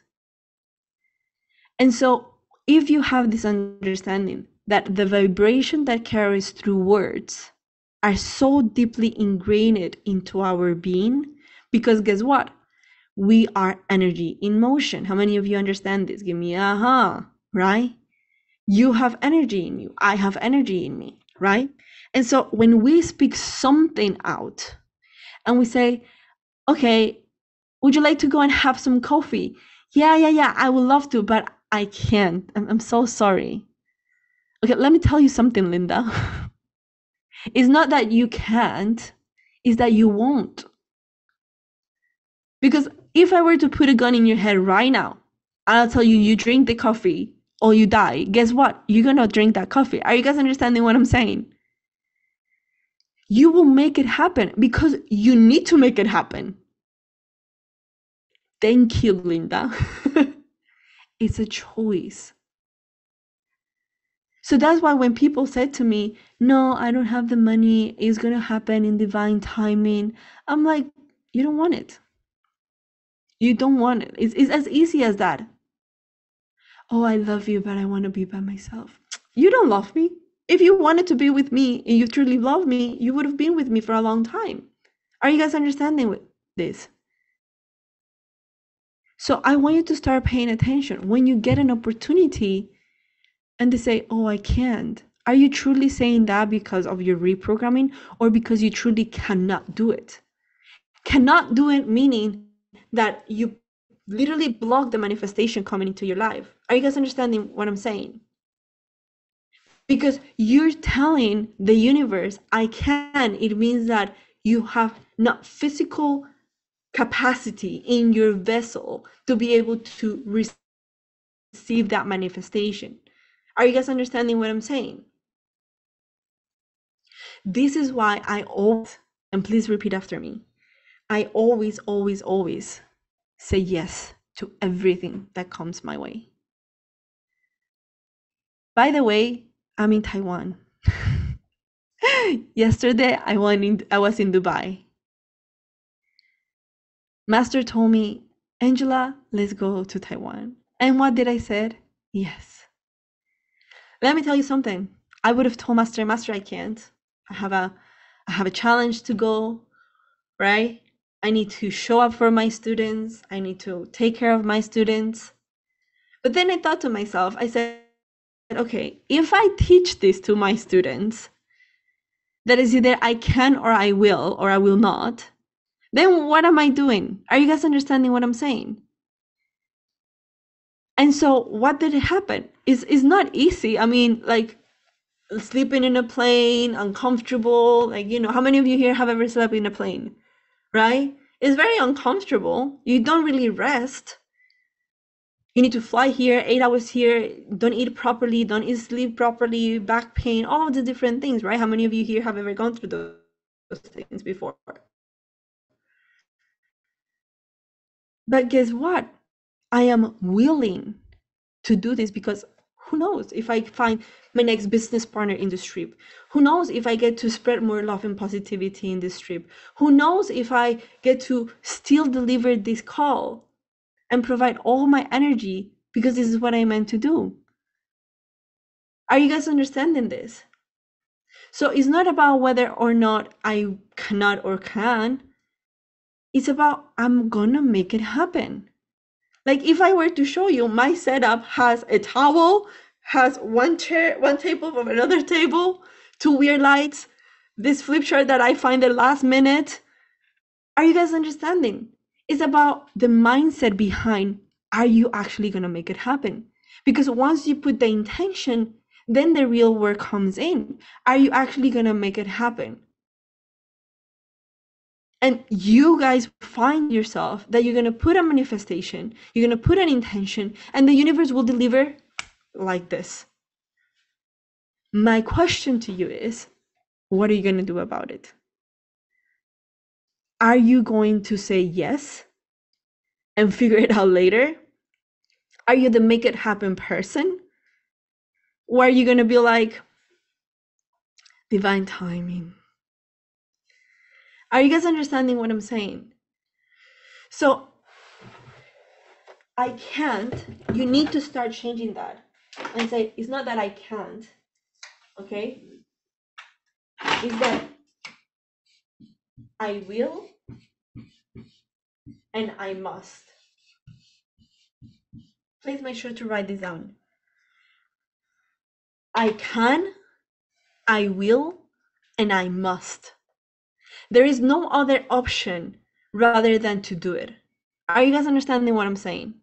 And so if you have this understanding that the vibration that carries through words are so deeply ingrained into our being, because guess what? We are energy in motion. How many of you understand this? Give me a right? You have energy in you. I have energy in me, right? And so when we speak something out and we say, okay, would you like to go and have some coffee? Yeah, I would love to, but I can't. I'm so sorry. Okay, let me tell you something, Linda. It's not that you can't, it's that you won't. Because if I were to put a gun in your head right now, I'll tell you, you drink the coffee or you die. Guess what? You're gonna drink that coffee. Are you guys understanding what I'm saying? You will make it happen because you need to make it happen. Thank you, Linda. It's a choice. So that's why when people said to me, no, I don't have the money, it's gonna happen in divine timing, I'm like, you don't want it. You don't want it. It's as easy as that. Oh, I love you, but I want to be by myself. You don't love me. If you wanted to be with me and you truly love me, you would have been with me for a long time. Are you guys understanding this? So I want you to start paying attention. When you get an opportunity and they say, oh, I can't. Are you truly saying that because of your reprogramming or because you truly cannot do it? Cannot do it meaning that you literally block the manifestation coming into your life. Are you guys understanding what I'm saying? Because you're telling the universe, I can. It means that you have not physical capacity in your vessel to be able to receive that manifestation. Are you guys understanding what I'm saying? This is why I always, and please repeat after me, I always, always, always say yes to everything that comes my way. By the way, I'm in Taiwan. Yesterday, I was in Dubai. Master told me, Angela, let's go to Taiwan. And what did I said? Yes. Let me tell you something. I would have told Master, I can't. I have a challenge to go, right? I need to show up for my students. I need to take care of my students. But then I thought to myself, I said, okay, if I teach this to my students, that is either I can or I will not, then what am I doing? Are you guys understanding what I'm saying? And so what did happen? It's not easy. I mean, like, sleeping in a plane, uncomfortable. Like, how many of you here have ever slept in a plane, right? It's very uncomfortable. You don't really rest. You need to fly here, 8 hours here, don't eat properly, don't eat sleep properly, back pain, all of the different things, right? How many of you here have ever gone through those things before? But guess what? I am willing to do this because who knows if I find my next business partner in this trip? Who knows if I get to spread more love and positivity in this trip? Who knows if I get to still deliver this call and provide all my energy because this is what I meant to do? Are you guys understanding this? So it's not about whether or not I cannot or can. It's about I'm gonna make it happen. Like if I were to show you, my setup has a towel, has one chair, one table from another table, two weird lights, this flip chart that I find at last minute. Are you guys understanding? It's about the mindset behind, are you actually gonna make it happen? Because once you put the intention, then the real work comes in. Are you actually gonna make it happen? And you guys find yourself that you're going to put a manifestation, you're going to put an intention, and the universe will deliver like this. My question to you is, what are you going to do about it? Are you going to say yes and figure it out later? Are you the make it happen person? Or are you going to be like, divine timing? Are you guys understanding what I'm saying? So I can't, you need to start changing that and say, it's not that I can't, okay? Is that I will and I must. Please make sure to write this down. I can, I will, and I must. There is no other option rather than to do it. Are you guys understanding what I'm saying?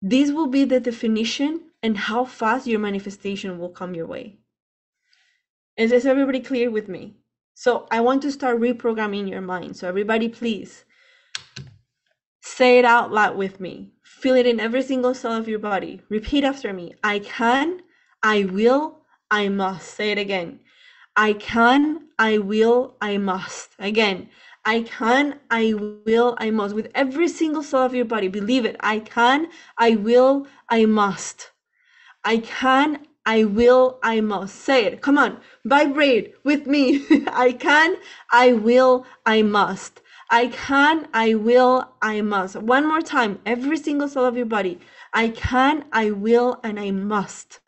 This will be the definition and how fast your manifestation will come your way. Is everybody clear with me? So I want to start reprogramming your mind. So everybody, please say it out loud with me. Feel it in every single cell of your body. Repeat after me. I can, I will, I must. Say it again. I can, I will, I must. Again. I can, I will, I must. With every single cell of your body. Believe it. I can, I will, I must. I can, I will, I must. Say it. Come on. Vibrate with me. I can, I will, I must. I can, I will, I must. One more time. Every single cell of your body. I can, I will, and I must.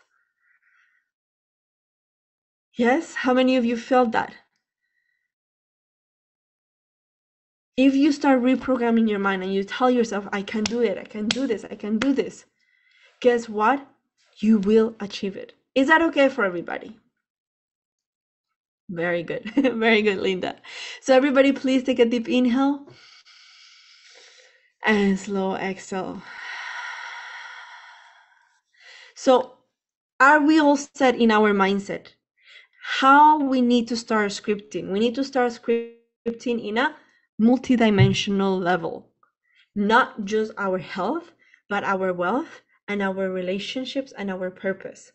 Yes? How many of you felt that? If you start reprogramming your mind and you tell yourself, I can do it, I can do this, I can do this, guess what? You will achieve it. Is that okay for everybody? Very good. Very good, Linda. So everybody, please take a deep inhale and slow exhale. So are we all set in our mindset? How we need to start scripting? We need to start scripting in a multidimensional level, not just our health, but our wealth and our relationships and our purpose.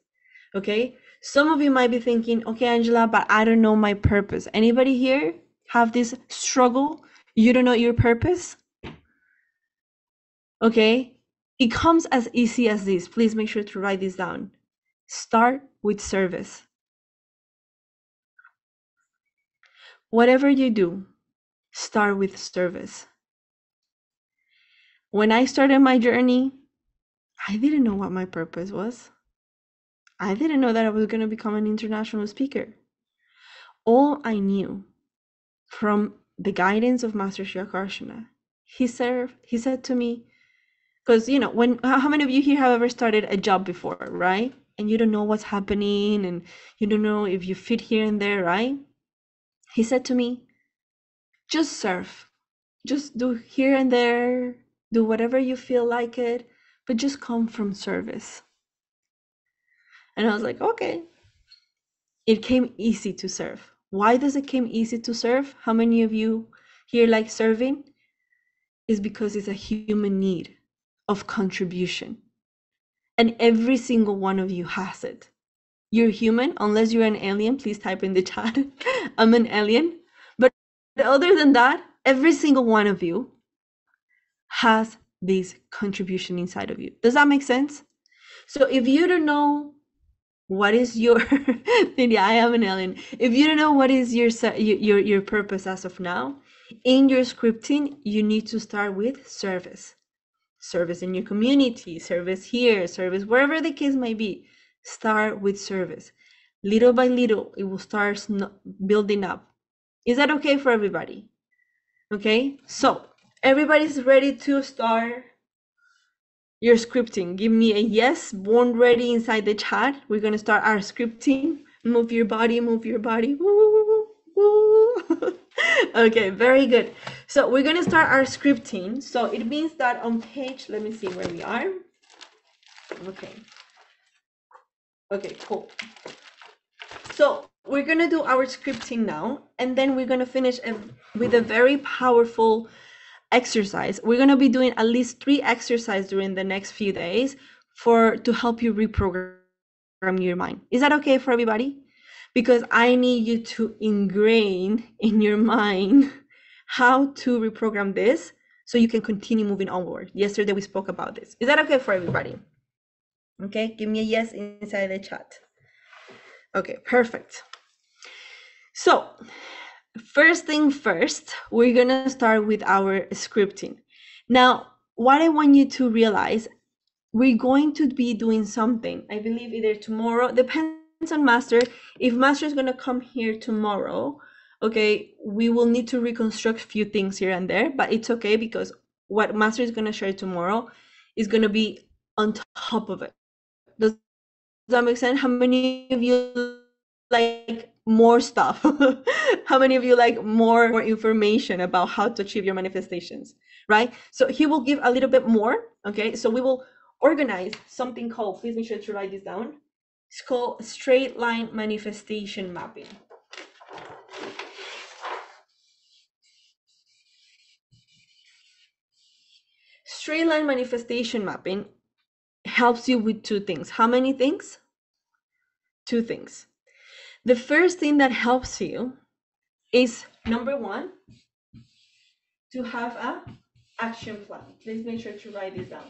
Okay, some of you might be thinking, okay, Angela, but I don't know my purpose. Anybody here have this struggle? You don't know your purpose? Okay, it comes as easy as this. Please make sure to write this down. Start with service. Whatever you do, start with service. When I started my journey, I didn't know what my purpose was. I didn't know that I was going to become an international speaker. All I knew from the guidance of Master Shri Akarshana, he said to me, because how many of you here have ever started a job before, right? And you don't know what's happening and you don't know if you fit here and there, right? He said to me, just serve. Just do here and there, do whatever you feel like it, but just come from service. And I was like, okay. It came easy to serve. Why does it came easy to serve? How many of you here like serving? Is because it's a human need of contribution. And every single one of you has it. You're human, unless you're an alien, please type in the chat. I'm an alien. But other than that, every single one of you has this contribution inside of you. Does that make sense? So if you don't know what is your yeah, I am an alien. If you don't know what is your purpose as of now, in your scripting, you need to start with service. Service in your community, service here, service wherever the case may be. Start with service. Little by little, it will start building up. Is that okay for everybody? Okay, so everybody's ready to start your scripting. Give me a yes, born ready inside the chat. We're gonna start our scripting. Move your body, move your body. Woo, woo. Okay, very good. So we're gonna start our scripting. So it means that on page, let me see where we are. Okay. Okay, cool. So we're gonna do our scripting now, and then we're gonna finish with a very powerful exercise. We're gonna be doing at least 3 exercises during the next few days to help you reprogram your mind. Is that okay for everybody? Because I need you to ingrain in your mind how to reprogram this so you can continue moving onward. Yesterday we spoke about this. Is that okay for everybody? Okay, give me a yes inside the chat. Okay, perfect. So first thing first, we're gonna start with our scripting. Now, what I want you to realize, we're going to be doing something, I believe either tomorrow, depends on Master. If Master is gonna come here tomorrow, okay, we will need to reconstruct a few things here and there, but it's okay because what Master is gonna share tomorrow is gonna be on top of it. Does that make sense? How many of you like more stuff? How many of you like more information about how to achieve your manifestations, right? So he will give a little bit more, okay? So we will organize something called, please make sure to write this down. It's called straight line manifestation mapping. Straight line manifestation mapping helps you with 2 things. How many things? 2 things. The first thing that helps you is, number 1, to have a action plan. Please make sure to write this down.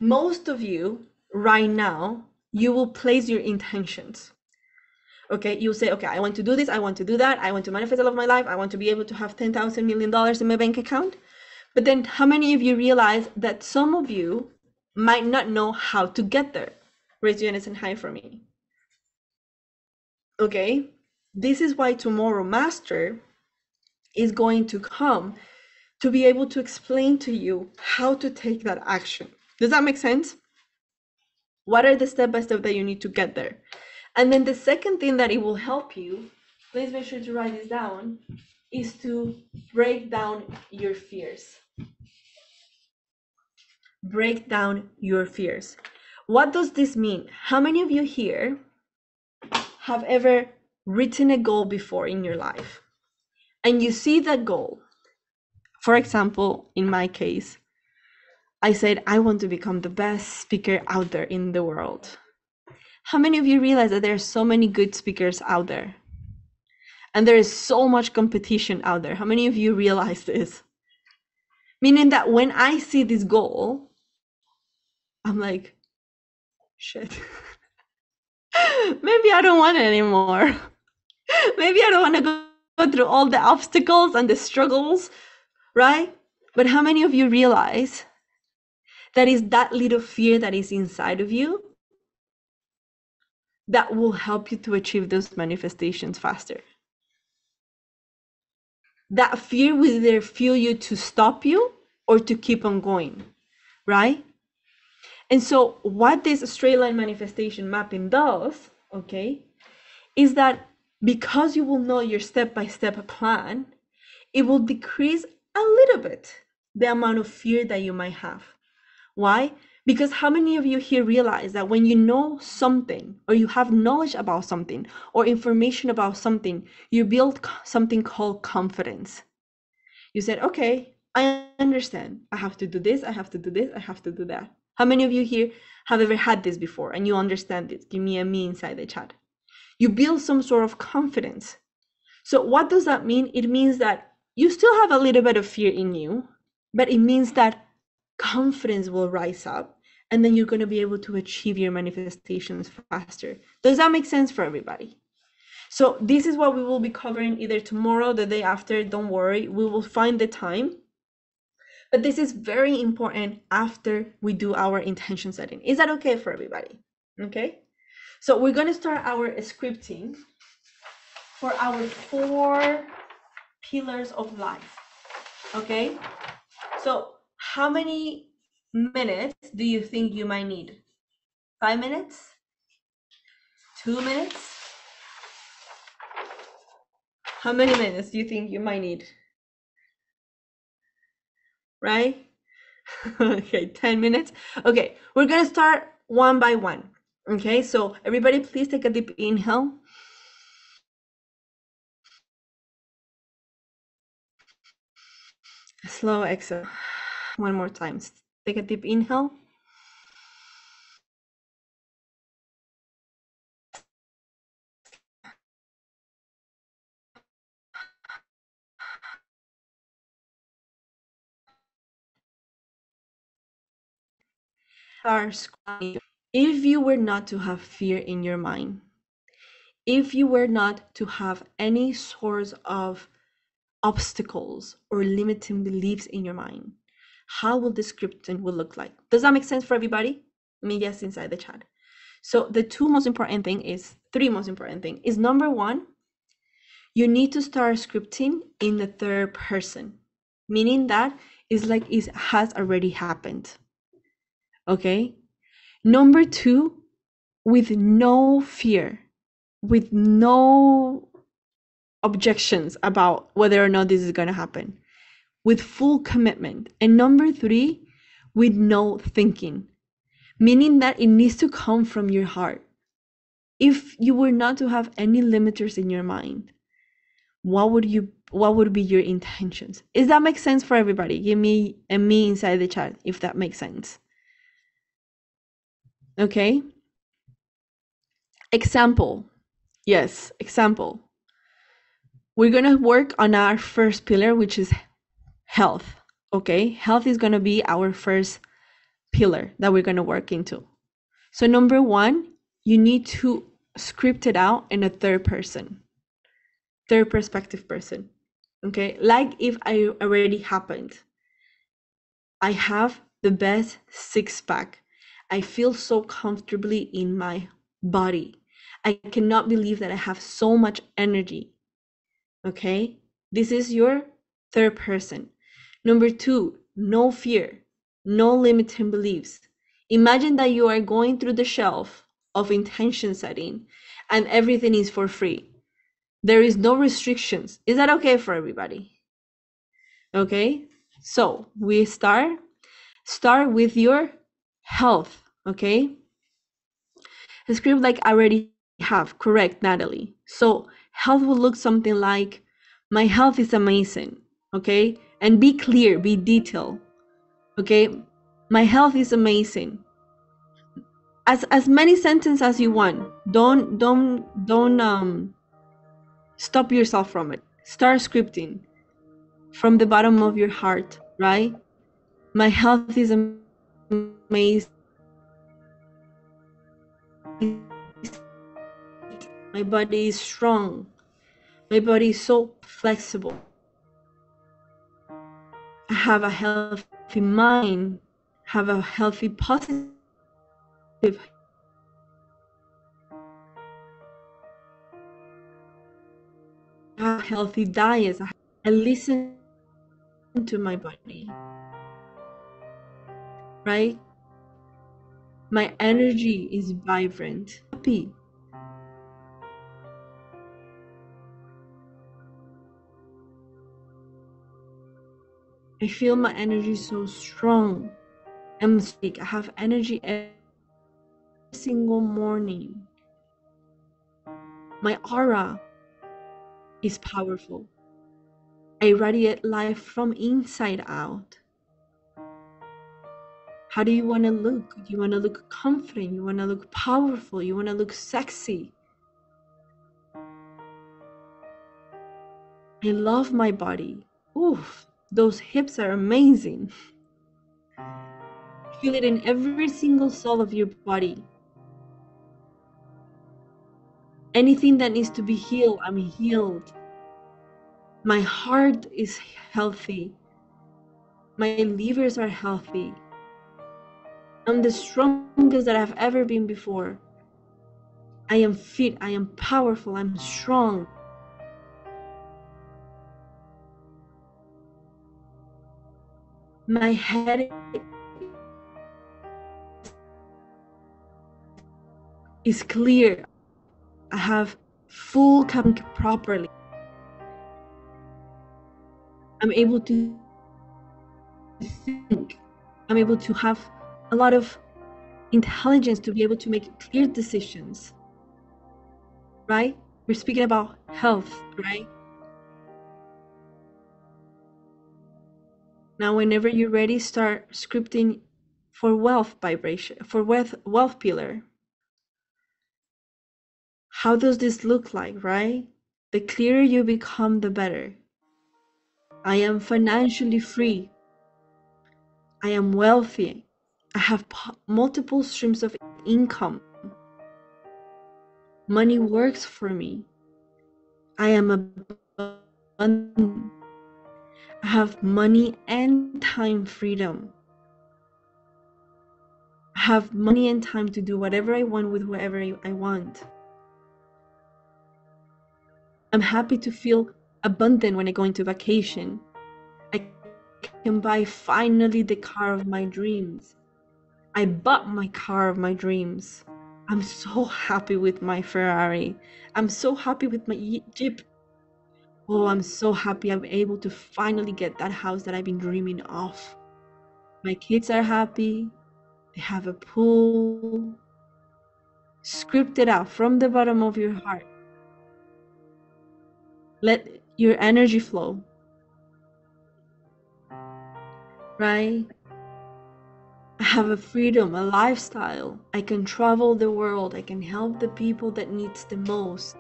Most of you right now, you will place your intentions. Okay, you'll say, okay, I want to do this, I want to do that, I want to manifest all of my life, I want to be able to have $10,000 million in my bank account. But then how many of you realize that some of you might not know how to get there? Raise your hand and hi for me. Okay, this is why tomorrow Master is going to come to be able to explain to you how to take that action. Does that make sense? What are the step-by-step that you need to get there? And then the second thing that it will help you, please make sure to write this down, is to break down your fears. Break down your fears. What does this mean? How many of you here have ever written a goal before in your life? And you see that goal. For example, in my case, I said, I want to become the best speaker out there in the world. How many of you realize that there are so many good speakers out there? And there is so much competition out there. How many of you realize this? Meaning that when I see this goal, I'm like, shit. Maybe I don't want it anymore. Maybe I don't want to go through all the obstacles and the struggles, right? But how many of you realize that is that little fear that is inside of you that will help you to achieve those manifestations faster? That fear will either fuel you to stop you or to keep on going, right? And so what this straight line manifestation mapping does, okay, is that because you will know your step-by-step plan, it will decrease a little bit the amount of fear that you might have. Why? Because how many of you here realize that when you know something, or you have knowledge about something, or information about something, you build something called confidence? You said, okay, I understand. I have to do this, I have to do this, I have to do that. How many of you here have ever had this before and you understand it? Give me a me inside the chat. You build some sort of confidence. So what does that mean? It means that you still have a little bit of fear in you, but it means that confidence will rise up, and then you're going to be able to achieve your manifestations faster. Does that make sense for everybody? So this is what we will be covering either tomorrow, the day after. Don't worry, we will find the time. But this is very important after we do our intention setting. Is that okay for everybody? Okay. So we're going to start our scripting for our 4 pillars of life. Okay. So how many minutes do you think you might need? 5 minutes? 2 minutes? How many minutes do you think you might need? Right? Okay, 10 minutes. Okay, we're gonna start one by one. Okay, so everybody please take a deep inhale. Slow exhale. One more time. Take a deep inhale. If you were not to have fear in your mind, if you were not to have any source of obstacles or limiting beliefs in your mind, how will the scripting will look like? Does that make sense for everybody? Let me guess inside the chat. So the three most important thing is, number one, you need to start scripting in the third person, meaning that it's like it has already happened. Okay. Number two, with no fear, with no objections about whether or not this is going to happen, with full commitment. And number three, with no thinking, meaning that it needs to come from your heart. If you were not to have any limiters in your mind, what would be your intentions? Does that make sense for everybody? Give me a me inside the chat if that makes sense. Okay. Example. Yes, example. We're going to work on our first pillar, which is health. Okay, health is going to be our first pillar that we're going to work into. So number one, you need to script it out in a third perspective person. Okay, like if I already happened. I have the best 6-pack. I feel so comfortably in my body. I cannot believe that I have so much energy. Okay, this is your third person. Number two, no fear, no limiting beliefs. Imagine that you are going through the shelf of intention setting and everything is for free. There is no restrictions. Is that okay for everybody? Okay, so we start with your health. Okay, the script like I already have. Correct, Natalie. So health will look something like, my health is amazing. Okay, and be clear, be detailed. Okay, my health is amazing. As many sentences as you want. Don't stop yourself from it. Start scripting from the bottom of your heart, right? My health is amazing. My body is strong. My body is so flexible. I have a healthy mind. Have a healthy, positive. Have a healthy diet. I listen to my body. Right? My energy is vibrant. Happy. I feel my energy so strong. I'm sick. I have energy every single morning. My aura is powerful. I radiate life from inside out. How do you want to look? You want to look confident. You want to look powerful. You want to look sexy. I love my body. Oof, those hips are amazing. Feel it in every single cell of your body. Anything that needs to be healed, I'm healed. My heart is healthy. My livers are healthy. I'm the strongest that I've ever been before. I am fit. I am powerful. I'm strong. My head is clear. I have full coming properly. I'm able to think. I'm able to have a lot of intelligence to be able to make clear decisions. Right? We're speaking about health, right? Now, whenever you're ready, start scripting for wealth vibration, for wealth pillar. How does this look like, right? The clearer you become, the better. I am financially free. I am wealthy. I have multiple streams of income. Money works for me. I am abundant. I have money and time freedom. I have money and time to do whatever I want with whoever I want. I'm happy to feel abundant when I go into vacation. I can buy finally the car of my dreams. I bought my car of my dreams. I'm so happy with my Ferrari. I'm so happy with my Jeep. Oh, I'm so happy I'm able to finally get that house that I've been dreaming of. My kids are happy. They have a pool. Script it out from the bottom of your heart. Let your energy flow. Right? I have a freedom, a lifestyle. I can travel the world. I can help the people that needs the most.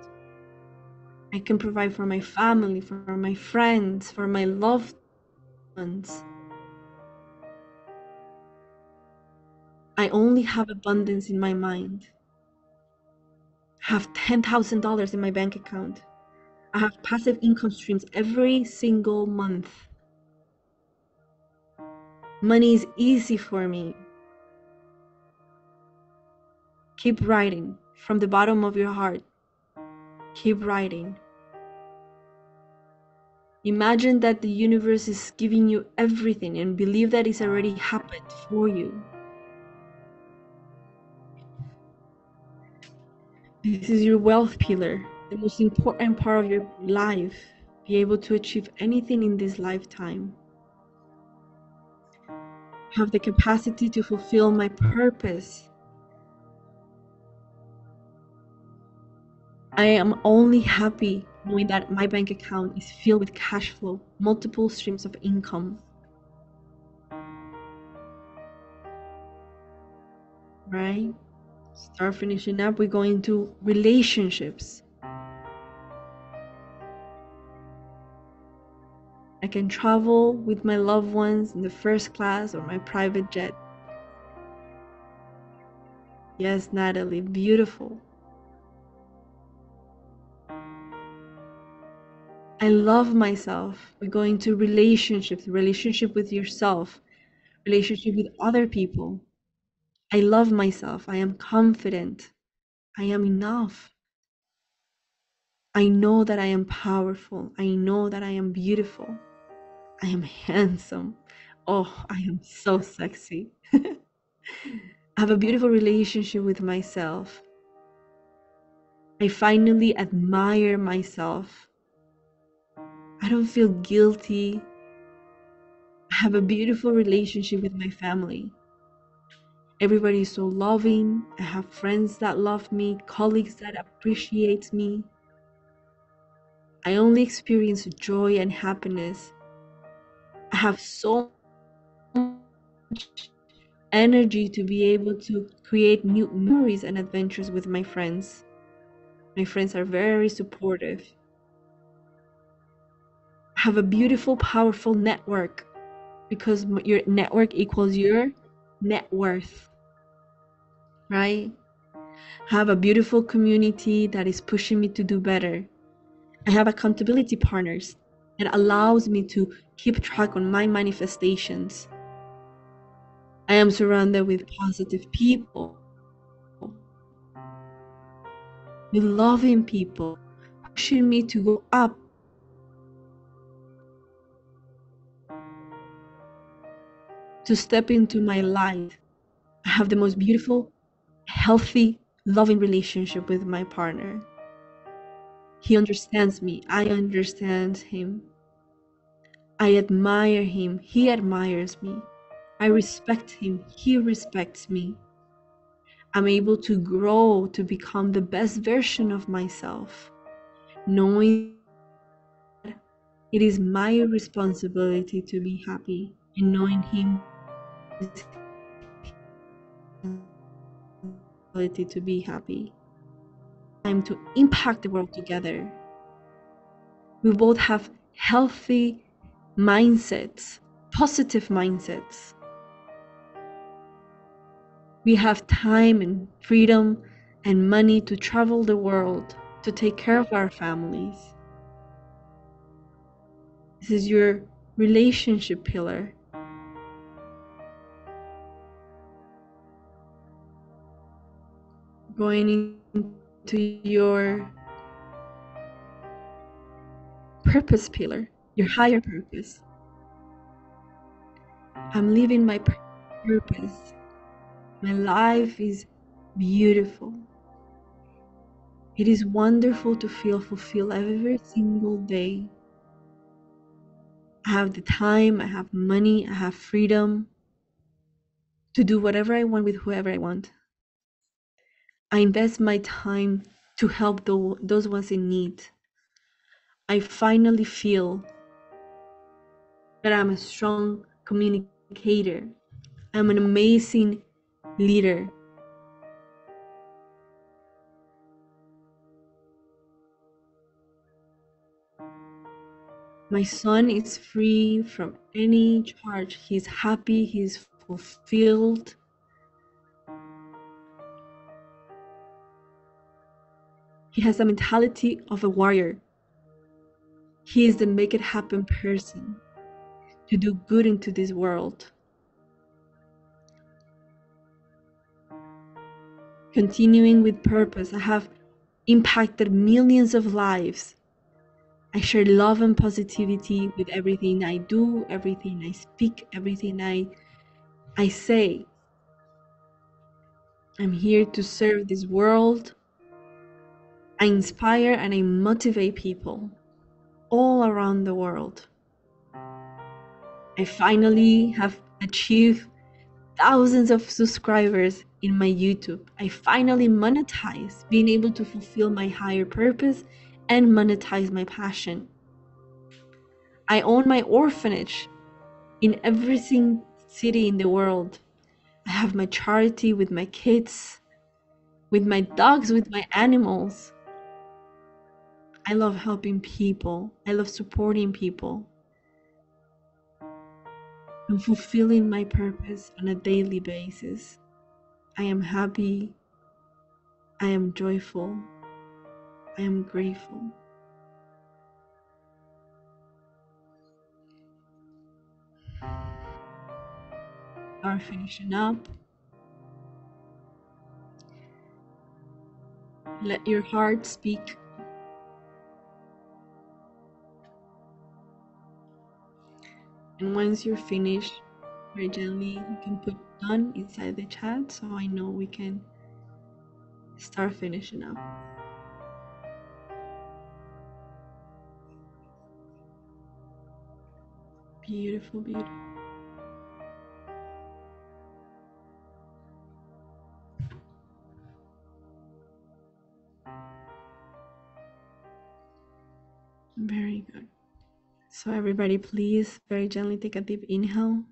I can provide for my family, for my friends, for my loved ones. I only have abundance in my mind. I have $10,000 in my bank account. I have passive income streams every single month. Money is easy for me. Keep writing from the bottom of your heart. Keep writing. Imagine that the universe is giving you everything and believe that it's already happened for you. This is your wealth pillar, the most important part of your life. Be able to achieve anything in this lifetime. Have the capacity to fulfill my purpose. I am only happy knowing that my bank account is filled with cash flow, multiple streams of income. Right? Start finishing up. We're going to relationships. I can travel with my loved ones in the first class or my private jet. Yes, Natalie, beautiful. I love myself. We're going to relationships, relationship with yourself, relationship with other people. I love myself. I am confident. I am enough. I know that I am powerful. I know that I am beautiful. I am handsome. Oh, I am so sexy. I have a beautiful relationship with myself. I finally admire myself. I don't feel guilty. I have a beautiful relationship with my family. Everybody is so loving. I have friends that love me, colleagues that appreciate me. I only experience joy and happiness. I have so much energy to be able to create new memories and adventures with my friends. My friends are very supportive. I have a beautiful, powerful network because your network equals your net worth, right? I have a beautiful community that is pushing me to do better. I have accountability partners that allows me to keep track on my manifestations. I am surrounded with positive people, with loving people, pushing me to go up, to step into my light. I have the most beautiful, healthy, loving relationship with my partner. He understands me. I understand him. I admire him. He admires me. I respect him. He respects me. I'm able to grow to become the best version of myself, knowing it is my responsibility to be happy and knowing him is his responsibility to be happy. Time to impact the world together. We both have healthy mindsets, positive mindsets. We have time and freedom and money to travel the world, to take care of our families. This is your relationship pillar. Going into your purpose pillar, your higher purpose. I'm living my purpose. My life is beautiful. It is wonderful to feel fulfilled every single day. I have the time, I have money, I have freedom to do whatever I want with whoever I want. I invest my time to help those ones in need. I finally feel that I'm a strong communicator. I'm an amazing leader. My son is free from any charge. He's happy, he's fulfilled. He has the mentality of a warrior. He is the make it happen person to do good into this world. Continuing with purpose, I have impacted millions of lives. I share love and positivity with everything I do, everything I speak, everything I say. I'm here to serve this world. I inspire and I motivate people all around the world. I finally have achieved thousands of subscribers in my YouTube. I finally monetize, being able to fulfill my higher purpose and monetize my passion. I own my orphanage in every single city in the world. I have my charity with my kids, with my dogs, with my animals. I love helping people. I love supporting people. I'm fulfilling my purpose on a daily basis. I am happy. I am joyful. I am grateful. Are finishing up. Let your heart speak. And once you're finished, very gently, you can put done inside the chat so I know we can start finishing up. Beautiful, beautiful. Very good. So everybody, please very gently take a deep inhale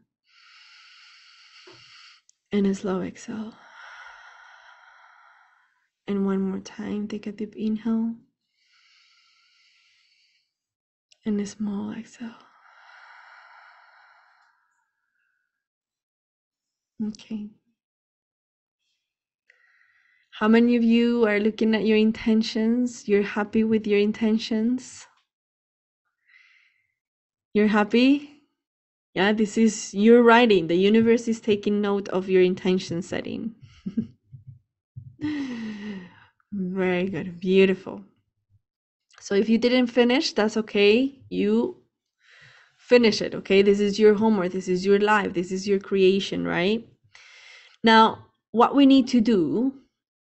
and a slow exhale. And one more time, take a deep inhale and a small exhale. Okay. How many of you are looking at your intentions? You're happy with your intentions? You're happy? Yeah, this is your writing. The universe is taking note of your intention setting. Very good. Beautiful. So if you didn't finish, that's okay. You finish it, okay? This is your homework. This is your life. This is your creation, right? Now, what we need to do,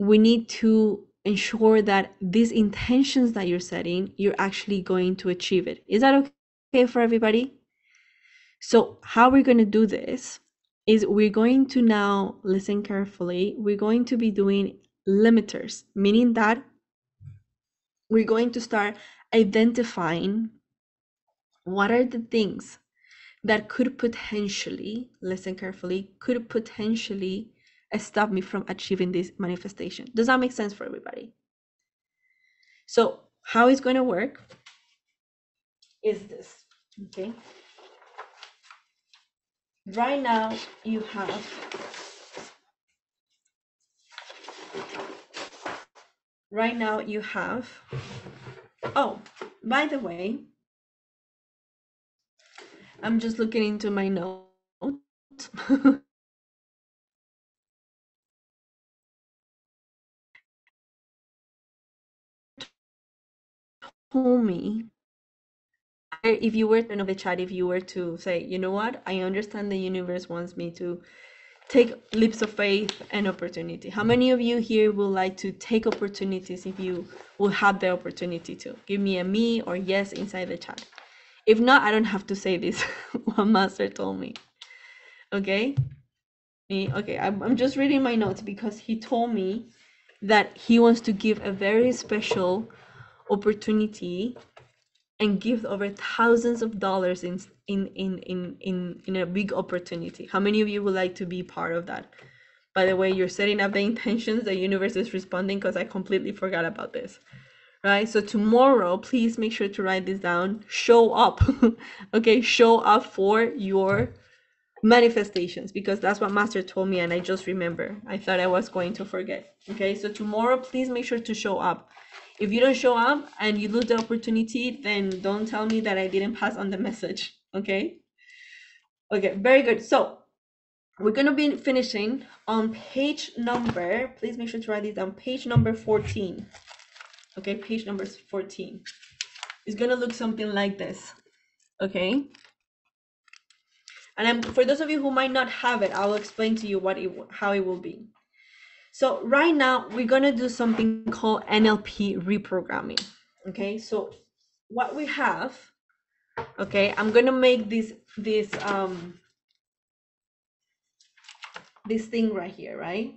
we need to ensure that these intentions that you're setting, you're actually going to achieve it. Is that okay for everybody? So how we're going to do this is we're going to now listen carefully. We're going to be doing limiters, meaning that we're going to start identifying what are the things that could potentially, listen carefully, could potentially stop me from achieving this manifestation. Does that make sense for everybody? So how it's going to work is this, okay? Right now you have oh, by the way, I'm just looking into my notes. Told me, if you were to know the chat, if you were to say, you know what, I understand the universe wants me to take leaps of faith and opportunity. How many of you here would like to take opportunities if you will have the opportunity to? Give me a me or yes inside the chat. If not, I don't have to say this, what Master told me. Okay? Okay, I'm just reading my notes because he told me that he wants to give a very special opportunity and give over thousands of dollars in a big opportunity. How many of you would like to be part of that? By the way, you're setting up the intentions, the universe is responding because I completely forgot about this. Right? So tomorrow, please make sure to write this down. Show up. Okay, show up for your manifestations because that's what Master told me and I just remember. I thought I was going to forget. Okay, so tomorrow, please make sure to show up. If you don't show up and you lose the opportunity, then don't tell me that I didn't pass on the message. Okay? Okay, very good. So we're going to be finishing on page number, please make sure to write this down, page number 14. Okay, page number 14. It's going to look something like this. Okay? And for those of you who might not have it, I'll explain to you how it will be. So right now, we're going to do something called NLP reprogramming. Okay, so what we have, okay, I'm going to make this thing right here, right?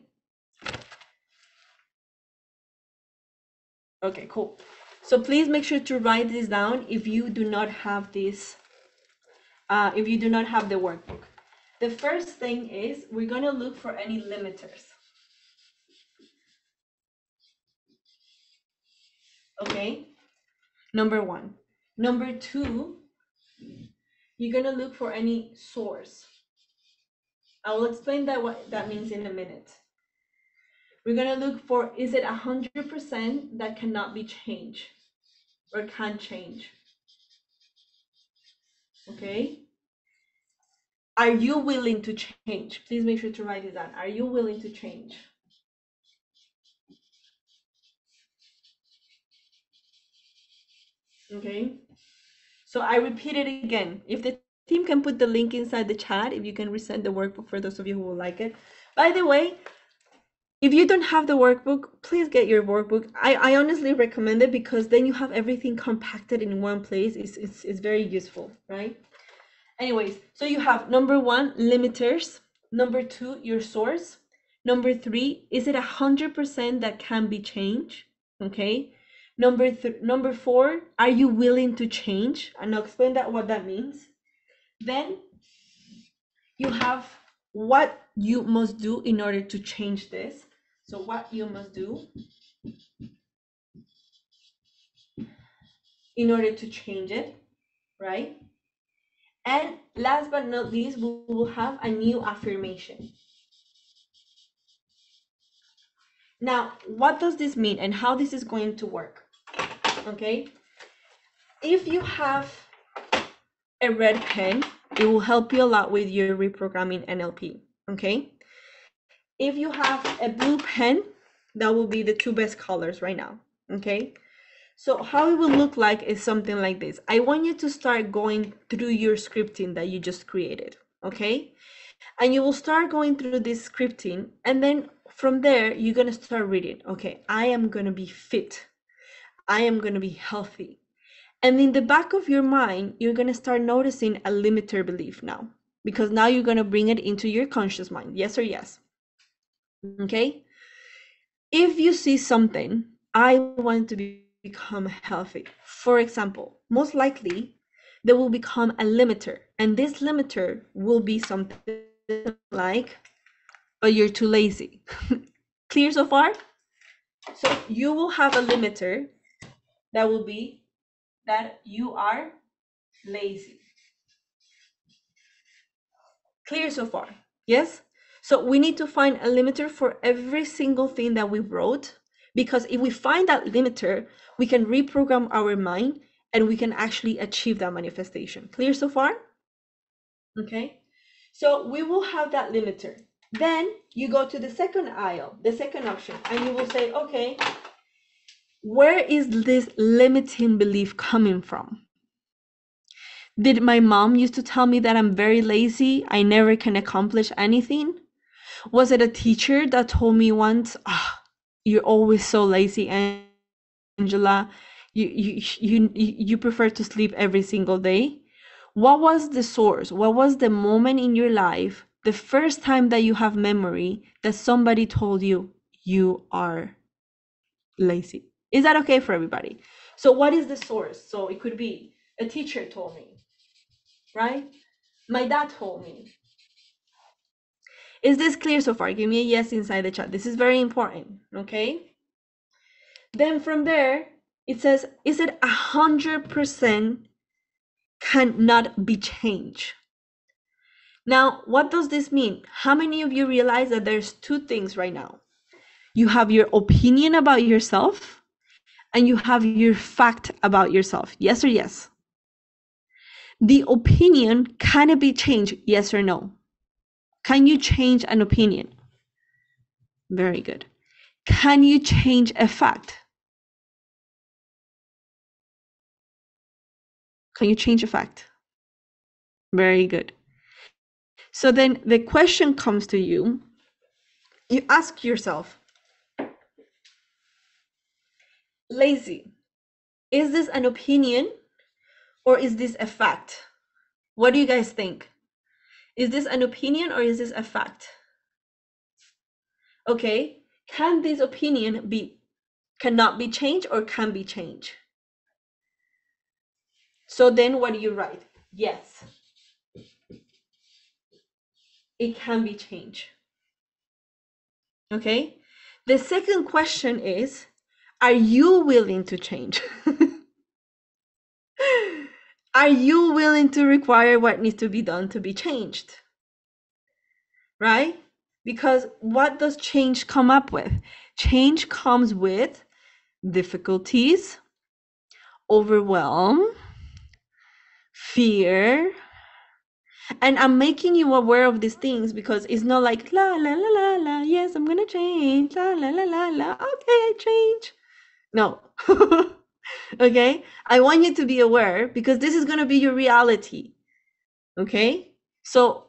Okay, cool. So please make sure to write this down if you do not have this, if you do not have the workbook. The first thing is we're going to look for any limiters. Okay, number one. Number two, you're going to look for any source. I will explain what that means in a minute. We're going to look for, is it 100% that cannot be changed or can't change? Okay. Are you willing to change? Please make sure to write it down. Are you willing to change? Okay. So I repeat it again. If the team can put the link inside the chat, if you can resend the workbook for those of you who will like it. By the way, if you don't have the workbook, please get your workbook. I honestly recommend it because then you have everything compacted in one place. It's very useful, right? Anyways, so you have number one, limiters. Number two, your source. Number three, is it 100% that can be changed? Okay. Number four, are you willing to change? And I'll explain that what that means. Then you have what you must do in order to change this. So what you must do in order to change it, right? And last but not least, we will have a new affirmation. Now, what does this mean and how this is going to work? Okay, if you have a red pen, it will help you a lot with your reprogramming NLP. Okay, if you have a blue pen, that will be the two best colors right now. Okay, so how it will look like is something like this. I want you to start going through your scripting that you just created. Okay, and you will start going through this scripting, and then from there you're going to start reading. Okay, I am going to be fit, I am going to be healthy. And in the back of your mind, you're going to start noticing a limiter belief now, because now you're going to bring it into your conscious mind. Yes or yes. Okay, if you see something, I want to become healthy, for example, most likely there will become a limiter, and this limiter will be something like, but you're too lazy. Clear so far? So you will have a limiter that will be that you are lazy. Clear so far? Yes? So we need to find a limiter for every single thing that we wrote, because if we find that limiter, we can reprogram our mind and we can actually achieve that manifestation. Clear so far? Okay. So we will have that limiter. Then you go to the second aisle, the second option, and you will say, okay, where is this limiting belief coming from? Did my mom used to tell me that I'm very lazy, I never can accomplish anything? Was it a teacher that told me once, you're always so lazy, Angela, you prefer to sleep every single day? What was the source? What was the moment in your life, the first time that you have memory, that somebody told you you are lazy? Is that okay for everybody? So what is the source? So it could be a teacher told me, right? My dad told me. Is this clear so far? Give me a yes inside the chat. This is very important, okay? Then from there, it says, is it 100% cannot be changed? Now, what does this mean? How many of you realize that there's two things right now? You have your opinion about yourself and you have your fact about yourself. Yes or yes? The opinion can it be changed? Yes or no? Can you change an opinion? Very good. Can you change a fact? Can you change a fact? Very good. So then the question comes to you. You ask yourself, lazy, is this an opinion or is this a fact? What do you guys think? Is this an opinion or is this a fact? Okay, can this opinion cannot be changed or can be changed? So then what do you write? Yes, it can be changed. Okay, the second question is, are you willing to change? Are you willing to require what needs to be done to be changed? Right? Because what does change come up with? Change comes with difficulties, overwhelm, fear. And I'm making you aware of these things because it's not like la la la la la, yes, I'm gonna change, la la la la la, okay, change. No. Okay, I want you to be aware because this is gonna be your reality. Okay, so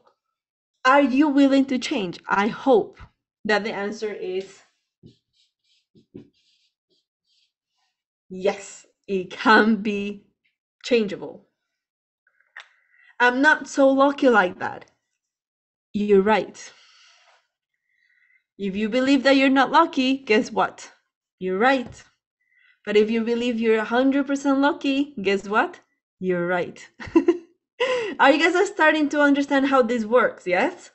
are you willing to change? I hope that the answer is yes, it can be changeable. I'm not so lucky like that. You're right. If you believe that you're not lucky, guess what? You're right. But if you believe you're 100% lucky, guess what? You're right. Are you guys starting to understand how this works? Yes?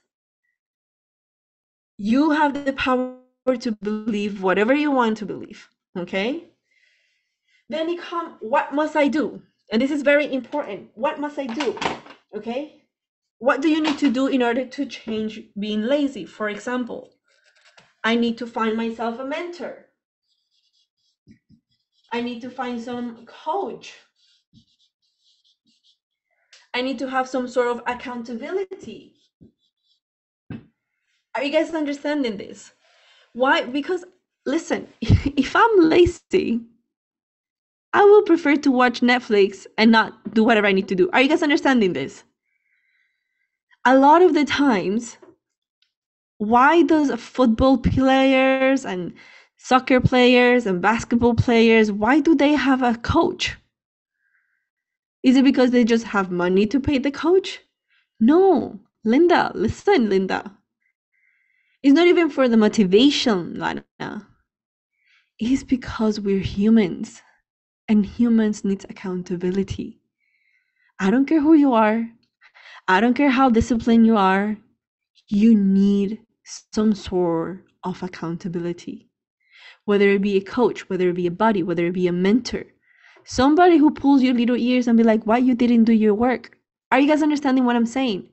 You have the power to believe whatever you want to believe. Okay? Then you come, what must I do? And this is very important. What must I do? Okay? What do you need to do in order to change being lazy? For example, I need to find myself a mentor. I need to find some coach. I need to have some sort of accountability. Are you guys understanding this? Why? Because listen, if I'm lazy, I will prefer to watch Netflix and not do whatever I need to do. Are you guys understanding this? A lot of the times, why does football players and soccer players and basketball players, why do they have a coach? Is it because they just have money to pay the coach? No, Linda, listen, Linda. It's not even for the motivation, Lana. It's because we're humans and humans need accountability. I don't care who you are. I don't care how disciplined you are. You need some sort of accountability. Whether it be a coach, whether it be a buddy, whether it be a mentor. Somebody who pulls your little ears and be like, why you didn't do your work? Are you guys understanding what I'm saying?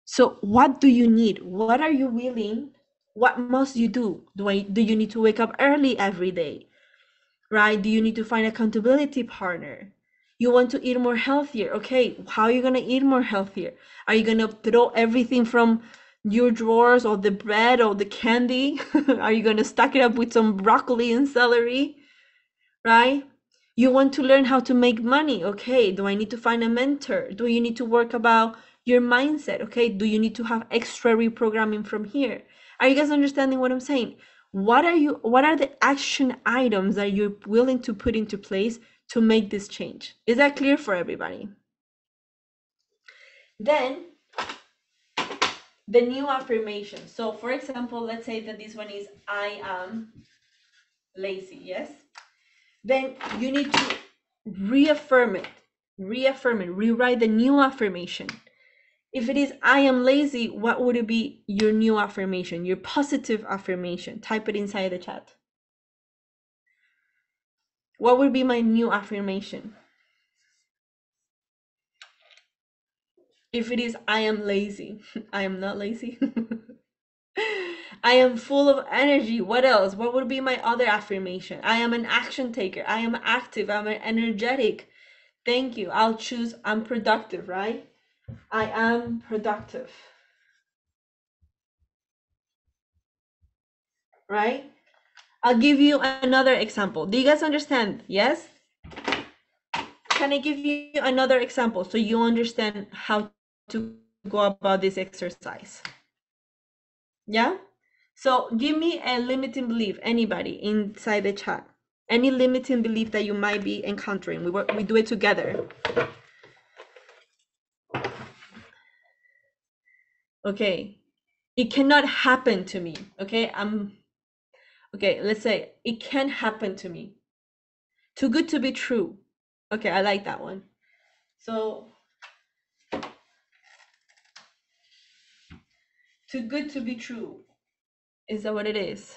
So what do you need? What are you willing? What must you do? Do you need to wake up early every day? Right? Do you need to find an accountability partner? You want to eat more healthier. Okay, how are you going to eat more healthier? Are you going to throw everything from your drawers or the bread or the candy? Are you going to stack it up with some broccoli and celery? Right? You want to learn how to make money. Okay, do I need to find a mentor? Do you need to work about your mindset? Okay, do you need to have extra reprogramming from here? Are you guys understanding what I'm saying? What are the action items that you're willing to put into place to make this change? Is that clear for everybody? Then the new affirmation. So for example, let's say that this one is I am lazy, yes? Then you need to reaffirm it, rewrite the new affirmation. If it is I am lazy, what would it be your new affirmation, your positive affirmation? Type it inside the chat. What would be my new affirmation? If it is I am lazy, I am not lazy. I am full of energy. What else? What would be my other affirmation? I am an action taker. I am active. I'm energetic. Thank you. I'll choose I'm productive, right? I am productive. Right? I'll give you another example. Do you guys understand? Yes? Can I give you another example so you understand how to go about this exercise? Yeah? So give me a limiting belief, anybody inside the chat. Any limiting belief that you might be encountering. We do it together. Okay. It cannot happen to me. Okay. Okay, let's say it can happen to me. Too good to be true. Okay, I like that one. So too good to be true. Is that what it is?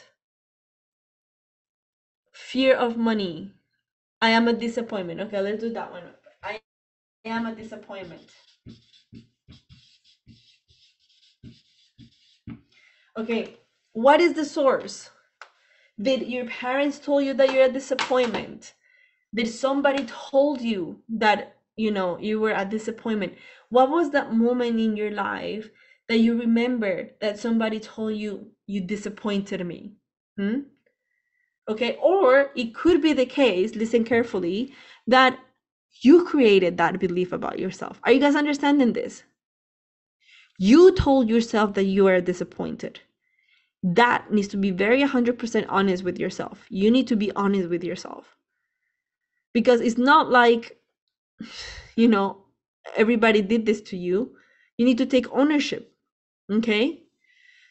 Fear of money. I am a disappointment. Okay, let's do that one. I am a disappointment. Okay, what is the source? Did your parents told you that you're a disappointment? Did somebody told you that, you were a disappointment? What was that moment in your life that you remember that somebody told you you disappointed me? Okay, or it could be the case, listen carefully, that you created that belief about yourself. Are you guys understanding this? You told yourself that you are disappointed. That needs to be very 100% honest with yourself. You need to be honest with yourself. Because it's not like, everybody did this to you. You need to take ownership. Okay?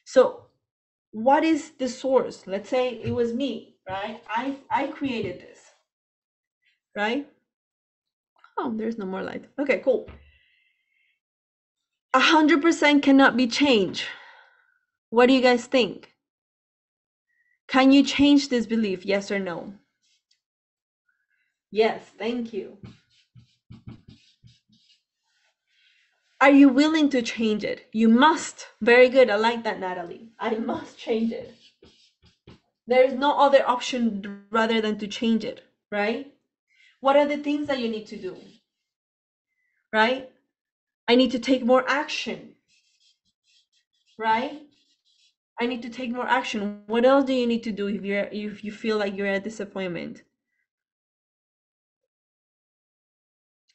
So what is the source? Let's say it was me, right? I created this, right? Oh, there's no more light. Okay, cool. 100% cannot be changed. What do you guys think? Can you change this belief? Yes or no? Yes, thank you. Are you willing to change it? You must. Very good. I like that, Natalie. I must change it. There's no other option rather than to change it, right? What are the things that you need to do? Right? I need to take more action, right? I need to take more action. What else do you need to do if you feel like you're a disappointment?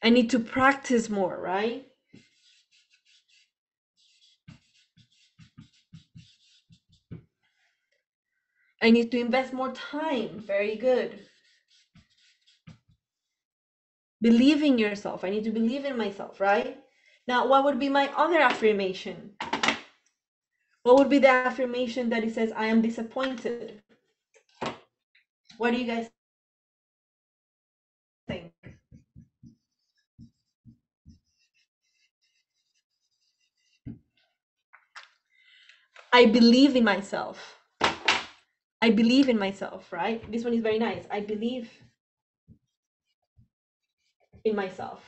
I need to practice more, right? I need to invest more time. Very good. Believe in yourself. I need to believe in myself, right? Now, what would be my other affirmation? What would be the affirmation that it says, I am disappointed? What do you guys think? I believe in myself. I believe in myself, right? This one is very nice. I believe in myself.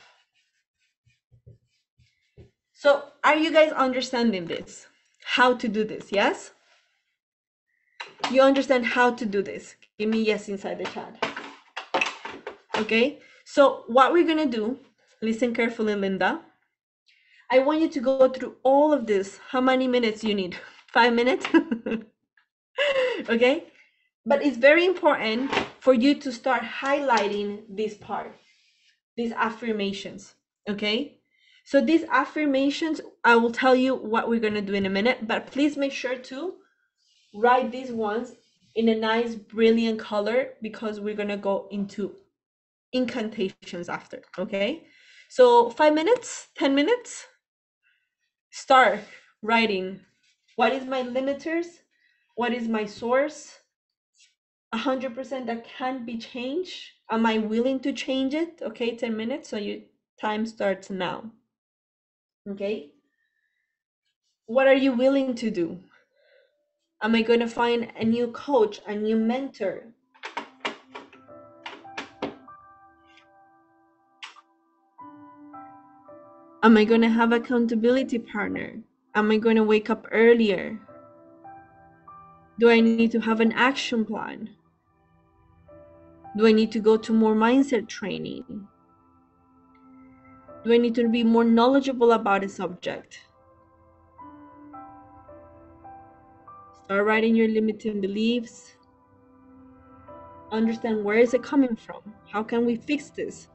So are you guys understanding this? How to do this, yes? You understand how to do this? Give me yes inside the chat. Okay, so what we're gonna do, listen carefully, Linda. I want you to go through all of this. How many minutes you need? 5 minutes? Okay, but it's very important for you to start highlighting this part, these affirmations. Okay, so these affirmations, I will tell you what we're gonna do in a minute, but please make sure to write these ones in a nice brilliant color because we're gonna go into incantations after. Okay, so 5 minutes, 10 minutes, start writing. What is my limiters? What is my source? 100% that can't be changed. Am I willing to change it? Okay, 10 minutes. So your time starts now. Okay. What are you willing to do? Am I going to find a new coach, a new mentor? Am I going to have accountability partner? Am I going to wake up earlier? Do I need to have an action plan? Do I need to go to more mindset training? Do I need to be more knowledgeable about a subject? Start writing your limiting beliefs. Understand where is it coming from? How can we fix this?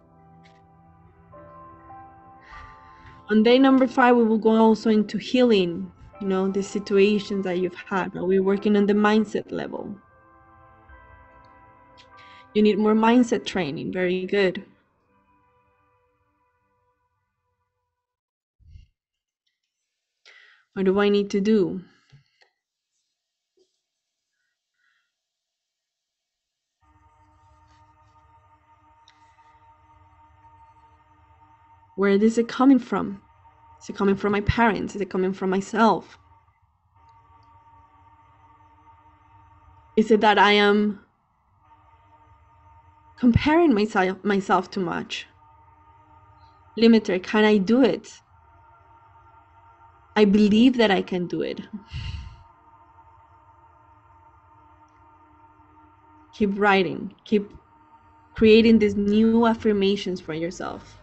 On day number 5, we will go also into healing, the situations that you've had, but we're working on the mindset level. You need more mindset training. Very good. What do I need to do? Where is it coming from? Is it coming from my parents? Is it coming from myself? Is it that I am comparing myself too much? Limiter, can I do it? I believe that I can do it. Keep writing. Keep creating these new affirmations for yourself.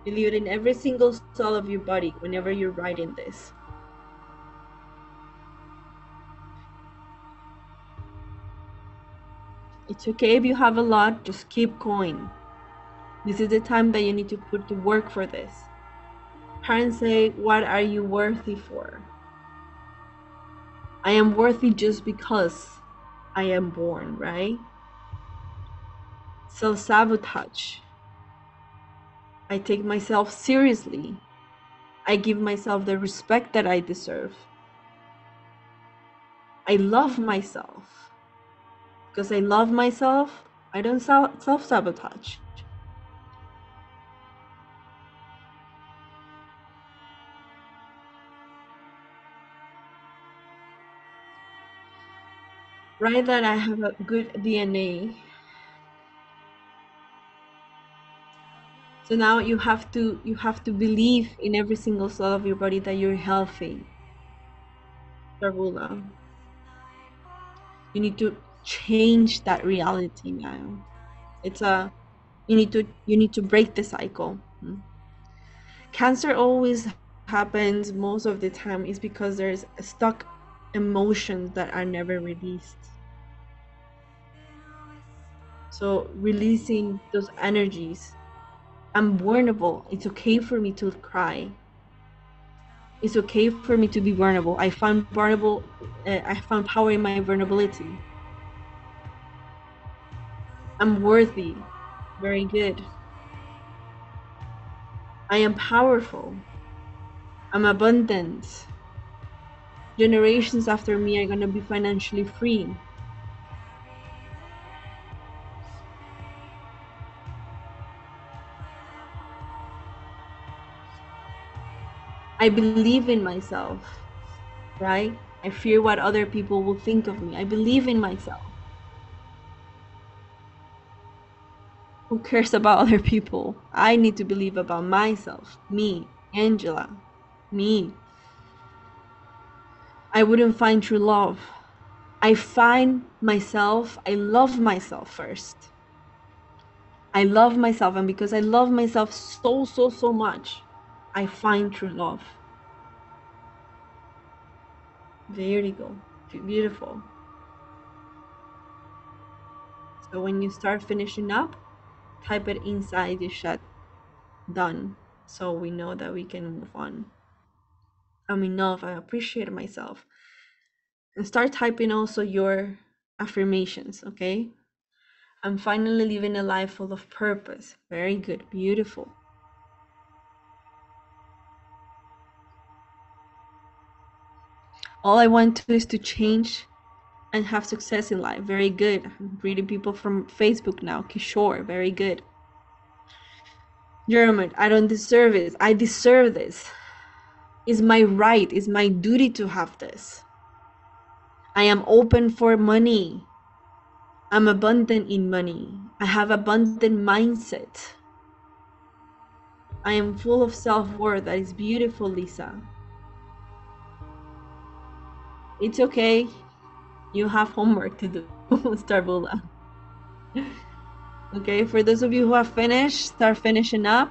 Believe it in every single cell of your body whenever you're writing this. It's okay if you have a lot, just keep going. This is the time that you need to put to work for this. Parents say, what are you worthy for? I am worthy just because I am born, right? Self-sabotage. I take myself seriously. I give myself the respect that I deserve. I love myself. Because I love myself, I don't self-sabotage. Right, that I have a good DNA. So now you have to believe in every single cell of your body that you're healthy. Sarvula. You need to change that reality now. You need to break the cycle. Cancer always happens most of the time is because there's stuck emotions that are never released. So releasing those energies. I'm vulnerable. It's okay for me to cry. It's okay for me to be vulnerable. I found vulnerable. I found power in my vulnerability. I'm worthy. Very good. I am powerful. I'm abundant. Generations after me are gonna be financially free. I believe in myself, right? I fear what other people will think of me. I believe in myself. Who cares about other people? I need to believe about myself. Me, Angela. Me. I wouldn't find true love. I find myself, I love myself first. I love myself, and because I love myself so much, I find true love. There you go. Beautiful. So when you start finishing up, type it inside the chat, done, so we know that we can move on. I'm enough. I appreciate myself. And start typing also your affirmations, okay? I'm finally living a life full of purpose. Very good. Beautiful. All I want to is to change and have success in life. Very good. I'm reading people from Facebook now. Kishore. Very good. German. I don't deserve it. I deserve this. It's my right. It's my duty to have this. I am open for money. I'm abundant in money. I have abundant mindset. I am full of self-worth. That is beautiful, Lisa. It's okay. You have homework to do, Starbula. Okay, for those of you who have finished, start finishing up.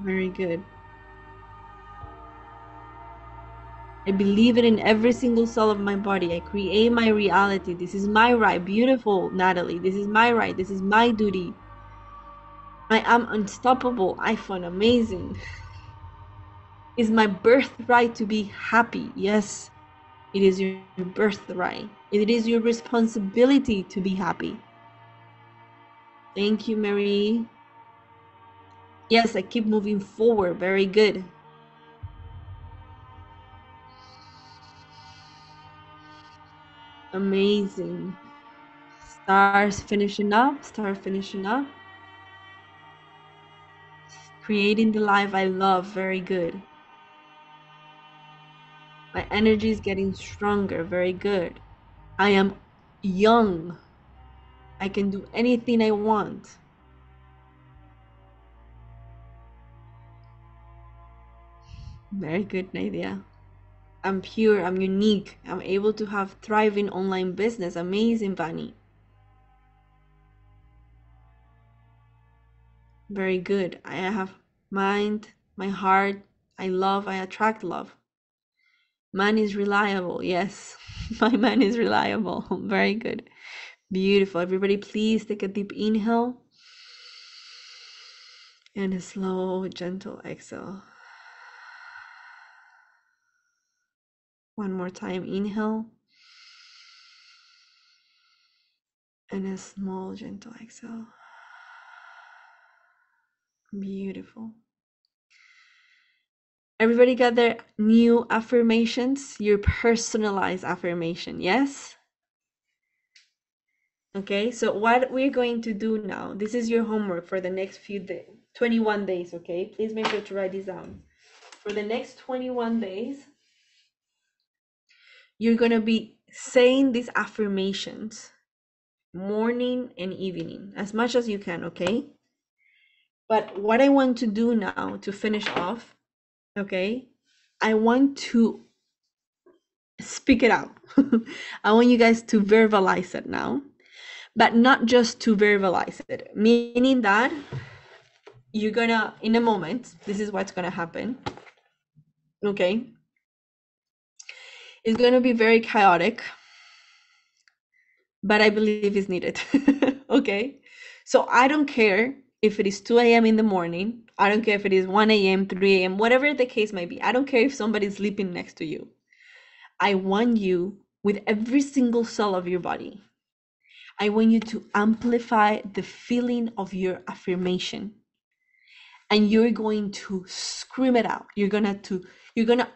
Very good. I believe it in every single cell of my body. I create my reality. This is my right. Beautiful, Natalie. This is my right. This is my duty. I am unstoppable. I find amazing. It's my birthright to be happy. Yes, it is your birthright. It is your responsibility to be happy. Thank you, Marie. Yes, I keep moving forward. Very good. Amazing. Start finishing up. Start finishing up. Creating the life I love. Very good. My energy is getting stronger. Very good. I am young. I can do anything I want. Very good, Nadia. I'm pure. I'm unique. I'm able to have thriving online business. Amazing, Vani. Very good. I have mind, my heart. I love. I attract love. Man is reliable. Yes, my man is reliable. Very good. Beautiful. Everybody, please take a deep inhale and a slow, gentle exhale. One more time. Inhale and a small, gentle exhale. Beautiful. Everybody got their new affirmations? Your personalized affirmation, yes? Okay, so what we're going to do now, this is your homework for the next few days, 21 days, okay? Please make sure to write this down. For the next 21 days, you're going to be saying these affirmations morning and evening as much as you can, okay? But what I want to do now to finish off, okay, I want to speak it out. I want you guys to verbalize it now, but not just to verbalize it, meaning that you're gonna, in a moment, this is what's gonna happen, okay? It's gonna be very chaotic, but I believe it's needed, okay? So I don't care if it is 2 a.m. in the morning, I don't care if it is 1 a.m., 3 a.m., whatever the case might be. I don't care if somebody's sleeping next to you. I want you, with every single cell of your body, I want you to amplify the feeling of your affirmation. And you're going to scream it out. You're gonna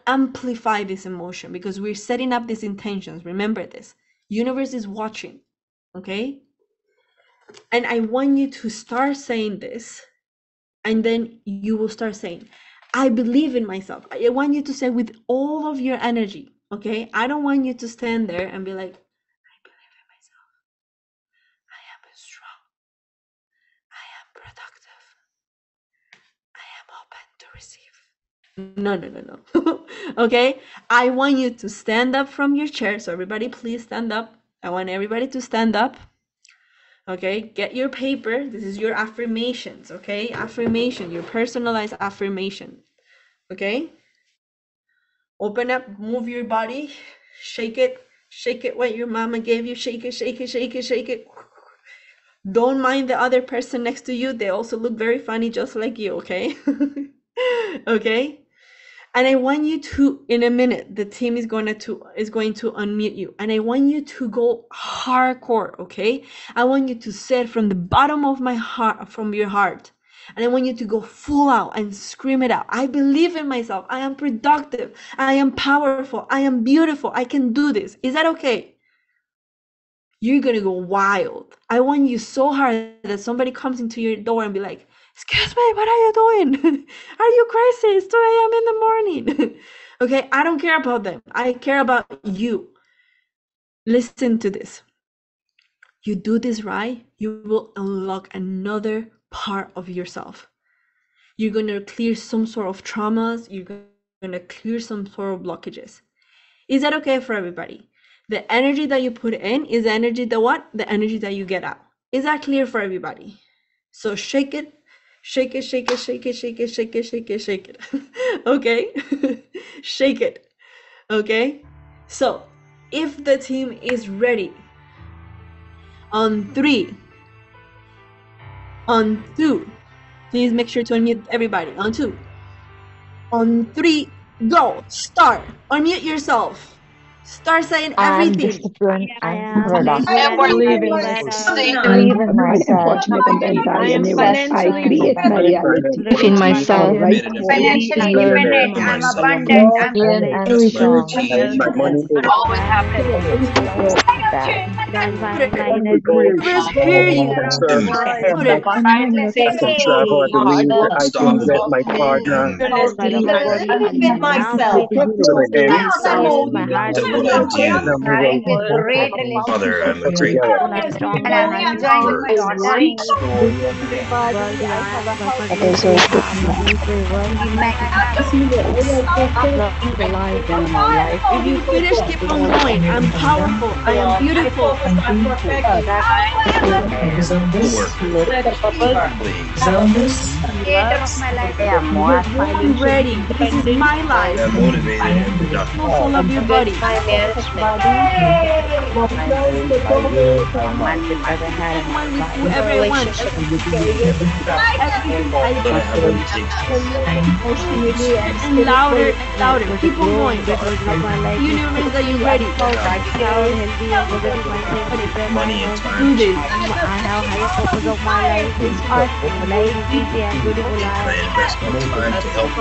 amplify this emotion because we're setting up these intentions. Remember this. Universe is watching, okay? And I want you to start saying this, and then you will start saying, I believe in myself. I want you to say with all of your energy, okay? I don't want you to stand there and be like, I believe in myself. I am strong. I am productive. I am open to receive. No. Okay? I want you to stand up from your chair. So everybody please stand up. I want everybody to stand up. Okay? Get your paper. This is your affirmations, okay? Affirmation, your personalized affirmation. Okay? Open up, move your body, shake it what your mama gave you, shake it. Don't mind the other person next to you. They also look very funny just like you, okay? Okay? And I want you to, in a minute, the team is going to unmute you. And I want you to go hardcore, okay? I want you to say it from the bottom of my heart, from your heart. And I want you to go full out and scream it out. I believe in myself. I am productive. I am powerful. I am beautiful. I can do this. Is that okay? You're going to go wild. I want you so hard that somebody comes into your door and be like, excuse me, what are you doing? Are you crazy? It's 2 a.m. in the morning. Okay, I don't care about them. I care about you. Listen to this. You do this right, you will unlock another part of yourself. You're going to clear some sort of traumas. You're going to clear some sort of blockages. Is that okay for everybody? The energy that you put in is the energy that what? The energy that you get out. Is that clear for everybody? So shake it. Shake it. Okay? Shake it. Okay? So if the team is ready, on 3, on 2, please make sure to unmute everybody. On 2, on 3, go. Start. Unmute yourself. Start saying everything. Disciplined and productive. I am believing myself. Believe in myself. I am financially In myself. Financially independent. I'm abundant. I'm disciplined and strong. always happy. Universe hear you. Put it. Travel, I believe I can get my partner Believe in myself. to the end. Now I'm moving. I'm with great Mother, I'm a relationship. great Together. And I'm enjoying with my daughter. Worldly, I am the Give producing harmony. my If you finish, keep on going. I'm powerful. I am beautiful. creator of my life. I am more I'm ready. This is my life. I'm motivated and productive. Full of your body. I am management. Myself, I will Romantic that I had in my One with life. whoever I want. Relationship. Everything I do, Whatever it takes. Emotionally and louder and louder. was a Keep on growing going. version of my life. Universe, are you ready? Proud, healthy, and positive mindset. Money and time. Do this. I have higher purpose of my life. Art. Living easy and beautiful I life. invest my time to help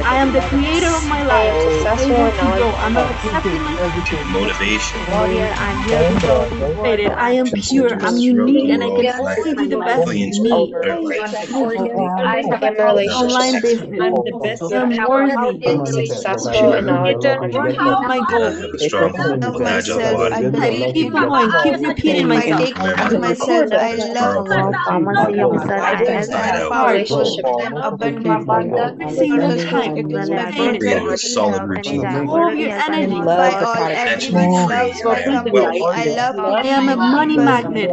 I am the creator of my life. Successful Able and to go. I'm knowledgeable. accepting myself. motivation. Warrior, I'm here to show these Stated, world. I am pure. I'm Messengers throughout unique, the and I can world, and I always be the help best millions of me. better life. I have a relationship. Online business. I'm worthy. Successful and knowledgeable. Working on my I goals. have a strong, agile body. I keep on going. Keep repeating I myself. take care of my health, powerful, Pharmacy officer, I inside out. Hard. relationship. Every single time. Say Create a it. solid routine. Hold your energy. Naturally create. I am wealth. I am a money magnet.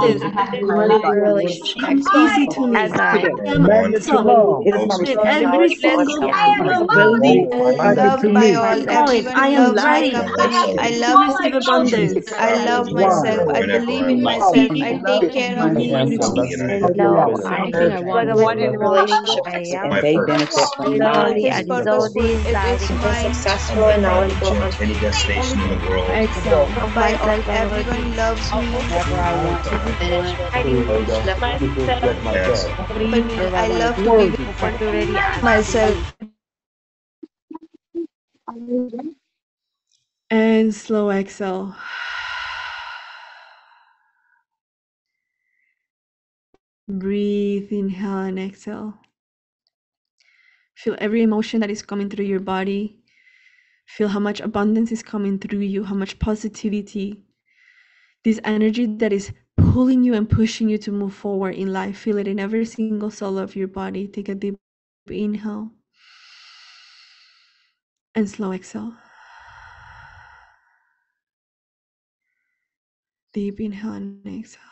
This. Relationship. Come easy to me. As I I am awesome. Most In every single wealthy. keep going. I am ready to receive abundance. Whenever I want. Easily, and I help hello, others. I think I want to relationship. I am My purpose. slowly and so these guiding me successful My and private knowledgeable. jet to any destination in the world. Excel. Of myself and whenever I want to Yes. open to ready And slow exhale. Breathe, inhale and exhale. Feel every emotion that is coming through your body. Feel how much abundance is coming through you, how much positivity. This energy that is pulling you and pushing you to move forward in life. Feel it in every single cell of your body. Take a deep inhale and slow exhale. Deep inhale and exhale.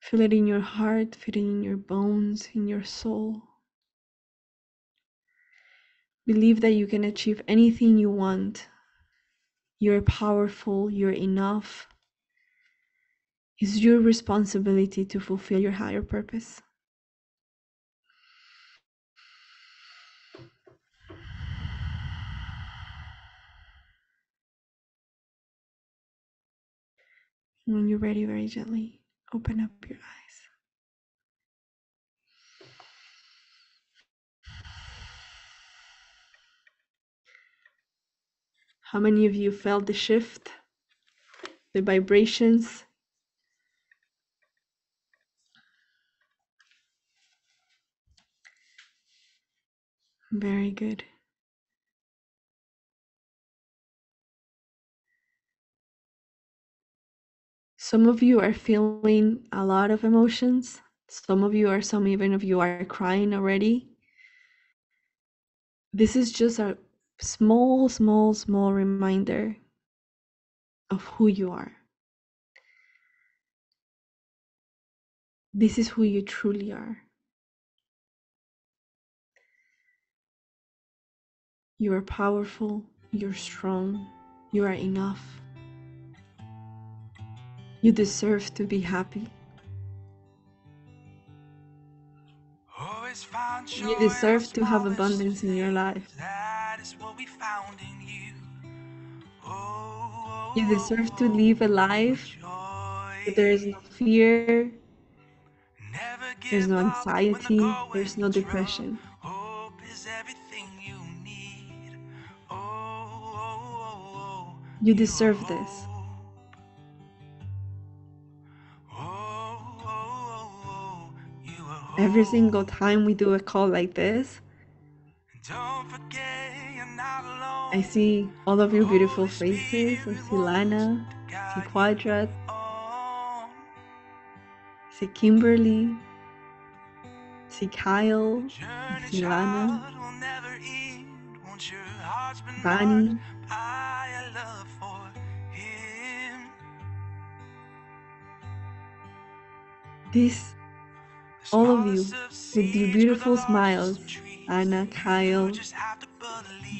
Feel it in your heart, feel it in your bones, in your soul. Believe that you can achieve anything you want. You're powerful, you're enough. It's your responsibility to fulfill your higher purpose. When you're ready, very gently, open up your eyes. How many of you felt the shift, the vibrations? Very good. Some of you are feeling a lot of emotions. Some even of you are crying already. This is just a small, small, small reminder of who you are. This is who you truly are. You are powerful, you're strong, you are enough. You deserve to be happy. You deserve to have abundance in your life. You deserve to live a life where there is no fear, there's no anxiety, there's no depression. You deserve this. Every single time we do a call like this, I see all of your beautiful faces. I see Lana, I see Quadrat, I see Kimberly, I see Kyle, I see Lana, Bunny. This, all of you, with your beautiful smiles, Anna, Kyle,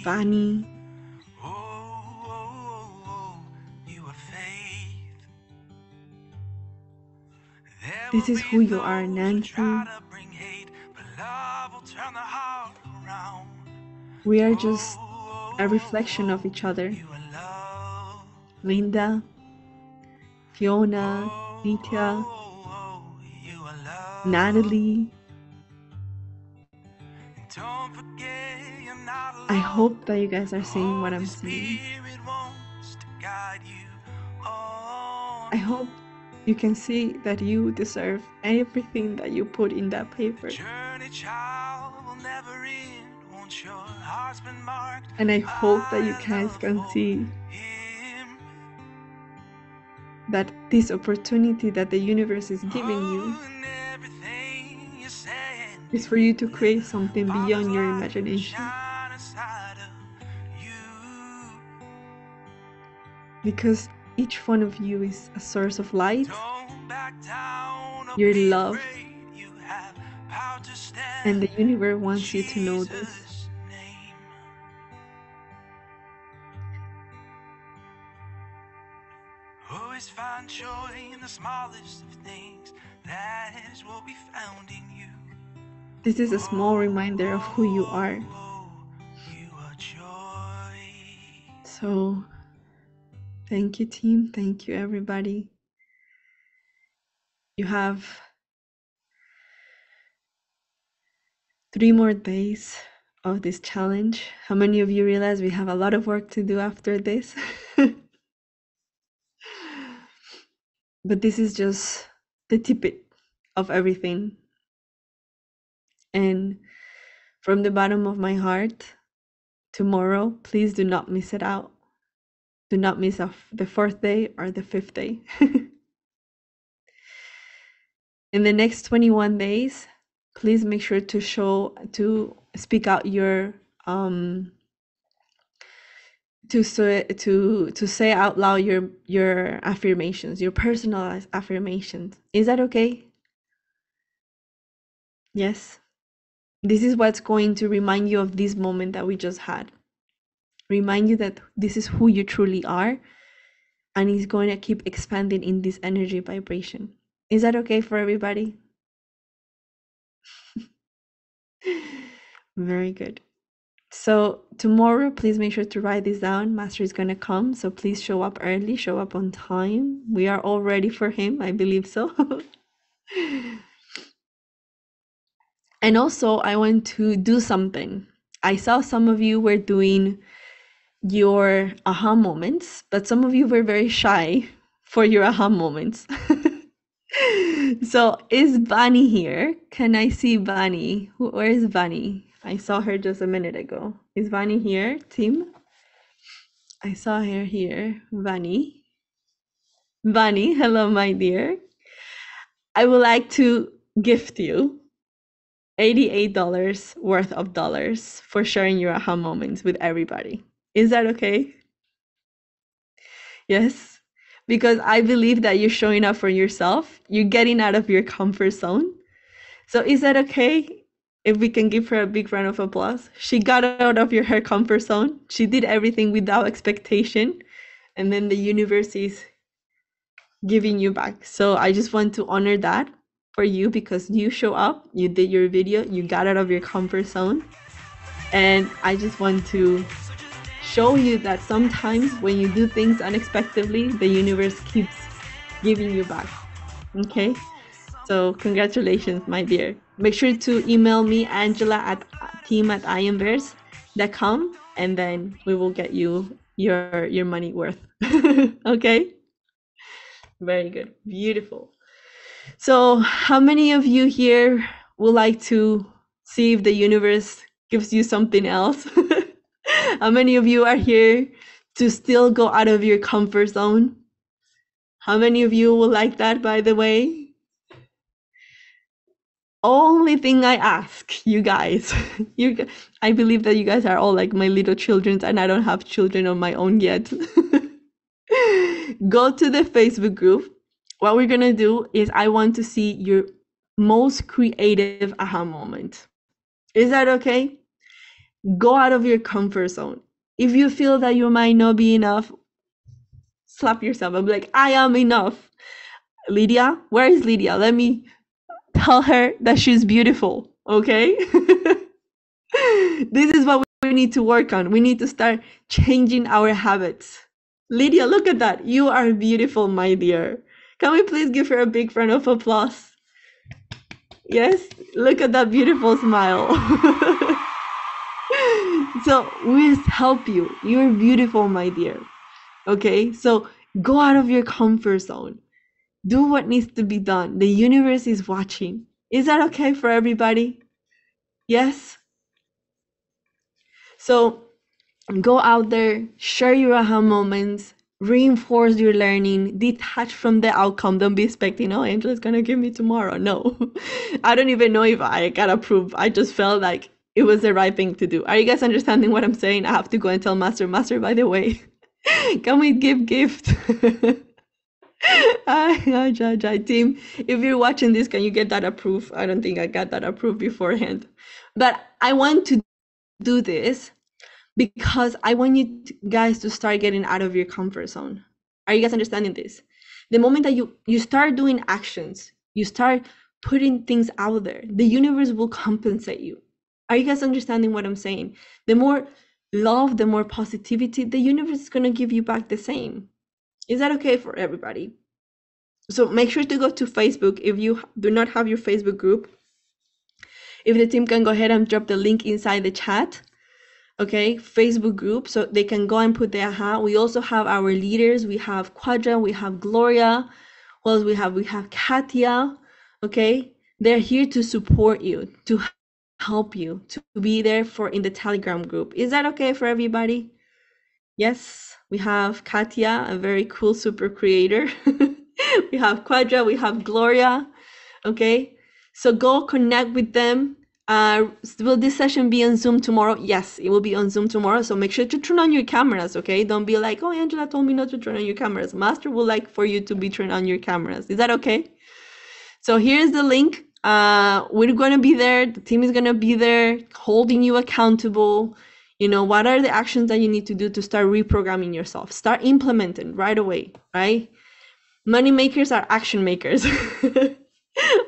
Vani. This is who you are, Nancy. We are just a reflection of each other. Linda, Fiona, Nitya, Natalie. I hope that you guys are seeing what I'm seeing. I hope you can see that you deserve everything that you put in that paper. And I hope that you guys can see that this opportunity that the universe is giving you is for you to create something beyond your imagination. Because each one of you is a source of light, your love, and the universe wants you to know this. Always find joy in the smallest of things. That is what we found in you. This is a small reminder of who you are. So, thank you, team. Thank you, everybody. You have 3 more days of this challenge. How many of you realize we have a lot of work to do after this? But this is just the tidbit of everything. And from the bottom of my heart, tomorrow, please do not miss it out. Do not miss the 4th day or the 5th day. In the next 21 days, please make sure to speak out your to say out loud your affirmations, your personalized affirmations. Is that okay? Yes. This is what's going to remind you of this moment that we just had. Remind you that this is who you truly are, and it's going to keep expanding in this energy vibration. Is that okay for everybody? Very good. So tomorrow, please make sure to write this down. Master is going to come, so please show up early, show up on time. We are all ready for him, I believe so. And also, I want to do something. I saw some of you were doing your aha moments, but some of you were very shy for your aha moments. So is Vani here? Can I see Vani? Where is Vani? I saw her just a minute ago. Is Vani here, team? I saw her here. Vani. Vani, hello, my dear. I would like to gift you $88 worth of dollars for sharing your aha moments with everybody. Is that okay? Yes, because I believe that you're showing up for yourself. You're getting out of your comfort zone. So is that okay if we can give her a big round of applause? She got out of her comfort zone. She did everything without expectation. And then the universe is giving you back. So I just want to honor that for you, because you show up, you did your video, you got out of your comfort zone. And I just want to show you that sometimes when you do things unexpectedly, the universe keeps giving you back. Okay? So congratulations, my dear. Make sure to email me, Angela, at team@iambears.com, and then we will get you your money worth. Okay? Very good. Beautiful. So how many of you here would like to see if the universe gives you something else? How many of you are here to still go out of your comfort zone? How many of you would like that, by the way? Only thing I ask you guys, I believe that you guys are all like my little children, and I don't have children of my own yet. Go to the Facebook group. What we're gonna do is I want to see your most creative aha moment. Is that okay? Go out of your comfort zone. If you feel that you might not be enough, slap yourself and be like, I am enough. Lydia, where is Lydia? Let me tell her that she's beautiful, okay? This is what we need to work on. We need to start changing our habits. Lydia, look at that. You are beautiful, my dear. Can we please give her a big round of applause? Yes, look at that beautiful smile. So we help you. You're beautiful, my dear. Okay, so go out of your comfort zone. Do what needs to be done. The universe is watching. Is that okay for everybody? Yes? So go out there, share your aha moments, reinforce your learning, detach from the outcome. Don't be expecting, oh, Angel is going to give me tomorrow. No, I don't even know if I got approved. I just felt like it was the right thing to do. Are you guys understanding what I'm saying? I have to go and tell Master, by the way, can we give gift? Team, if you're watching this, can you get that approved? I don't think I got that approved beforehand. But I want to do this because I want you guys to start getting out of your comfort zone. Are you guys understanding this? The moment that you start doing actions, you start putting things out there, the universe will compensate you. Are you guys understanding what I'm saying? The more love, the more positivity, the universe is going to give you back the same. Is that okay for everybody? So make sure to go to Facebook if you do not have your Facebook group. If the team can go ahead and drop the link inside the chat. Okay, Facebook group, so they can go and put their aha. We also have our leaders. We have Quadra, we have Gloria. What else we have? We have Katia. Okay, they're here to support you, to help you, to be there for in the Telegram group. Is that okay for everybody? Yes, we have Katia, a very cool super creator. We have Quadra, we have Gloria. Okay, so go connect with them. Will this session be on Zoom tomorrow? Yes, it will be on Zoom tomorrow. So make sure to turn on your cameras, okay? Don't be like, oh, Angela told me not to turn on your cameras. Master would like for you to be turned on your cameras. Is that okay? So here's the link. We're going to be there. The team is going to be there holding you accountable. You know, what are the actions that you need to do to start reprogramming yourself? Start implementing right away, right? Money makers are action makers.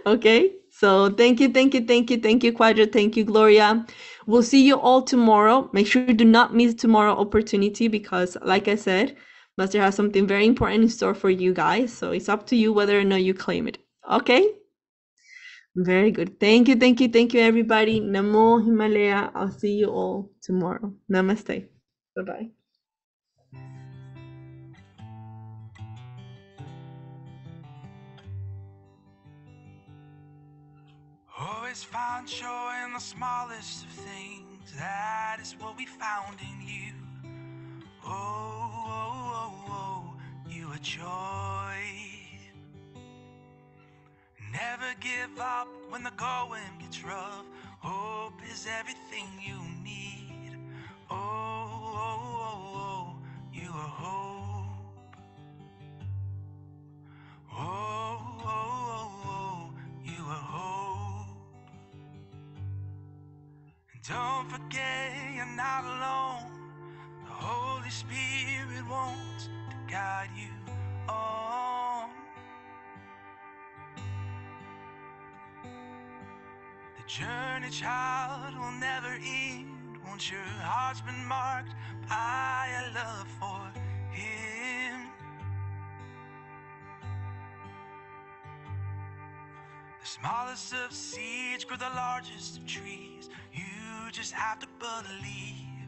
Okay, so thank you, Quadra, thank you, Gloria. We'll see you all tomorrow. Make sure you do not miss tomorrow opportunity because, like I said, Master has something very important in store for you guys. So it's up to you whether or not you claim it. Okay? Very good. Thank you, everybody. Namo Himalaya. I'll see you all tomorrow. Namaste. Bye-bye. Always find joy in the smallest of things. That is what we found in you. Oh, you are joy. Never give up when the going gets rough. Hope is everything you need. Oh, you are hope. Oh, you are hope. And don't forget you're not alone. The Holy Spirit wants to guide you on. The journey, child, will never end. Once your heart's been marked by a love for Him. The smallest of seeds grow the largest of trees. You just have to believe.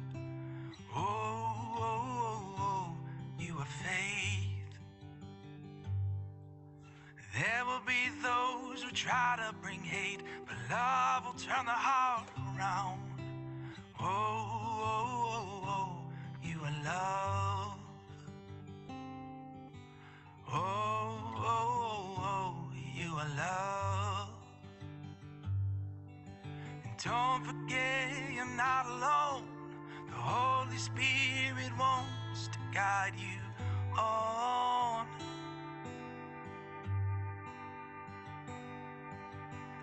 Oh, you have faith. There will be those who try to bring hate, but love will turn the heart around. Oh, you are love. Oh, you are love. And don't forget you're not alone. The Holy Spirit wants to guide you on.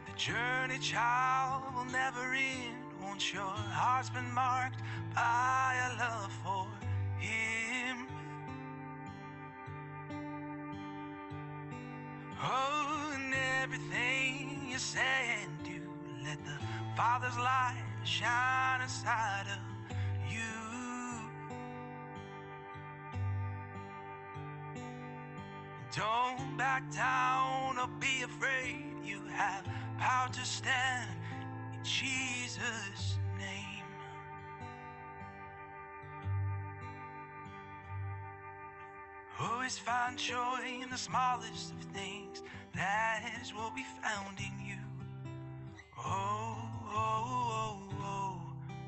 The journey, child, will never end. Once your heart's been marked by a love for Him. Oh, in everything you say and do, let the Father's light shine inside of you. Don't back down or be afraid. You have power to stand in Jesus' name. Always find joy in the smallest of things. That is what we found in you. Oh, oh, oh, oh,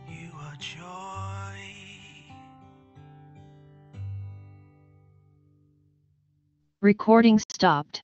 you are joy. Recording stopped.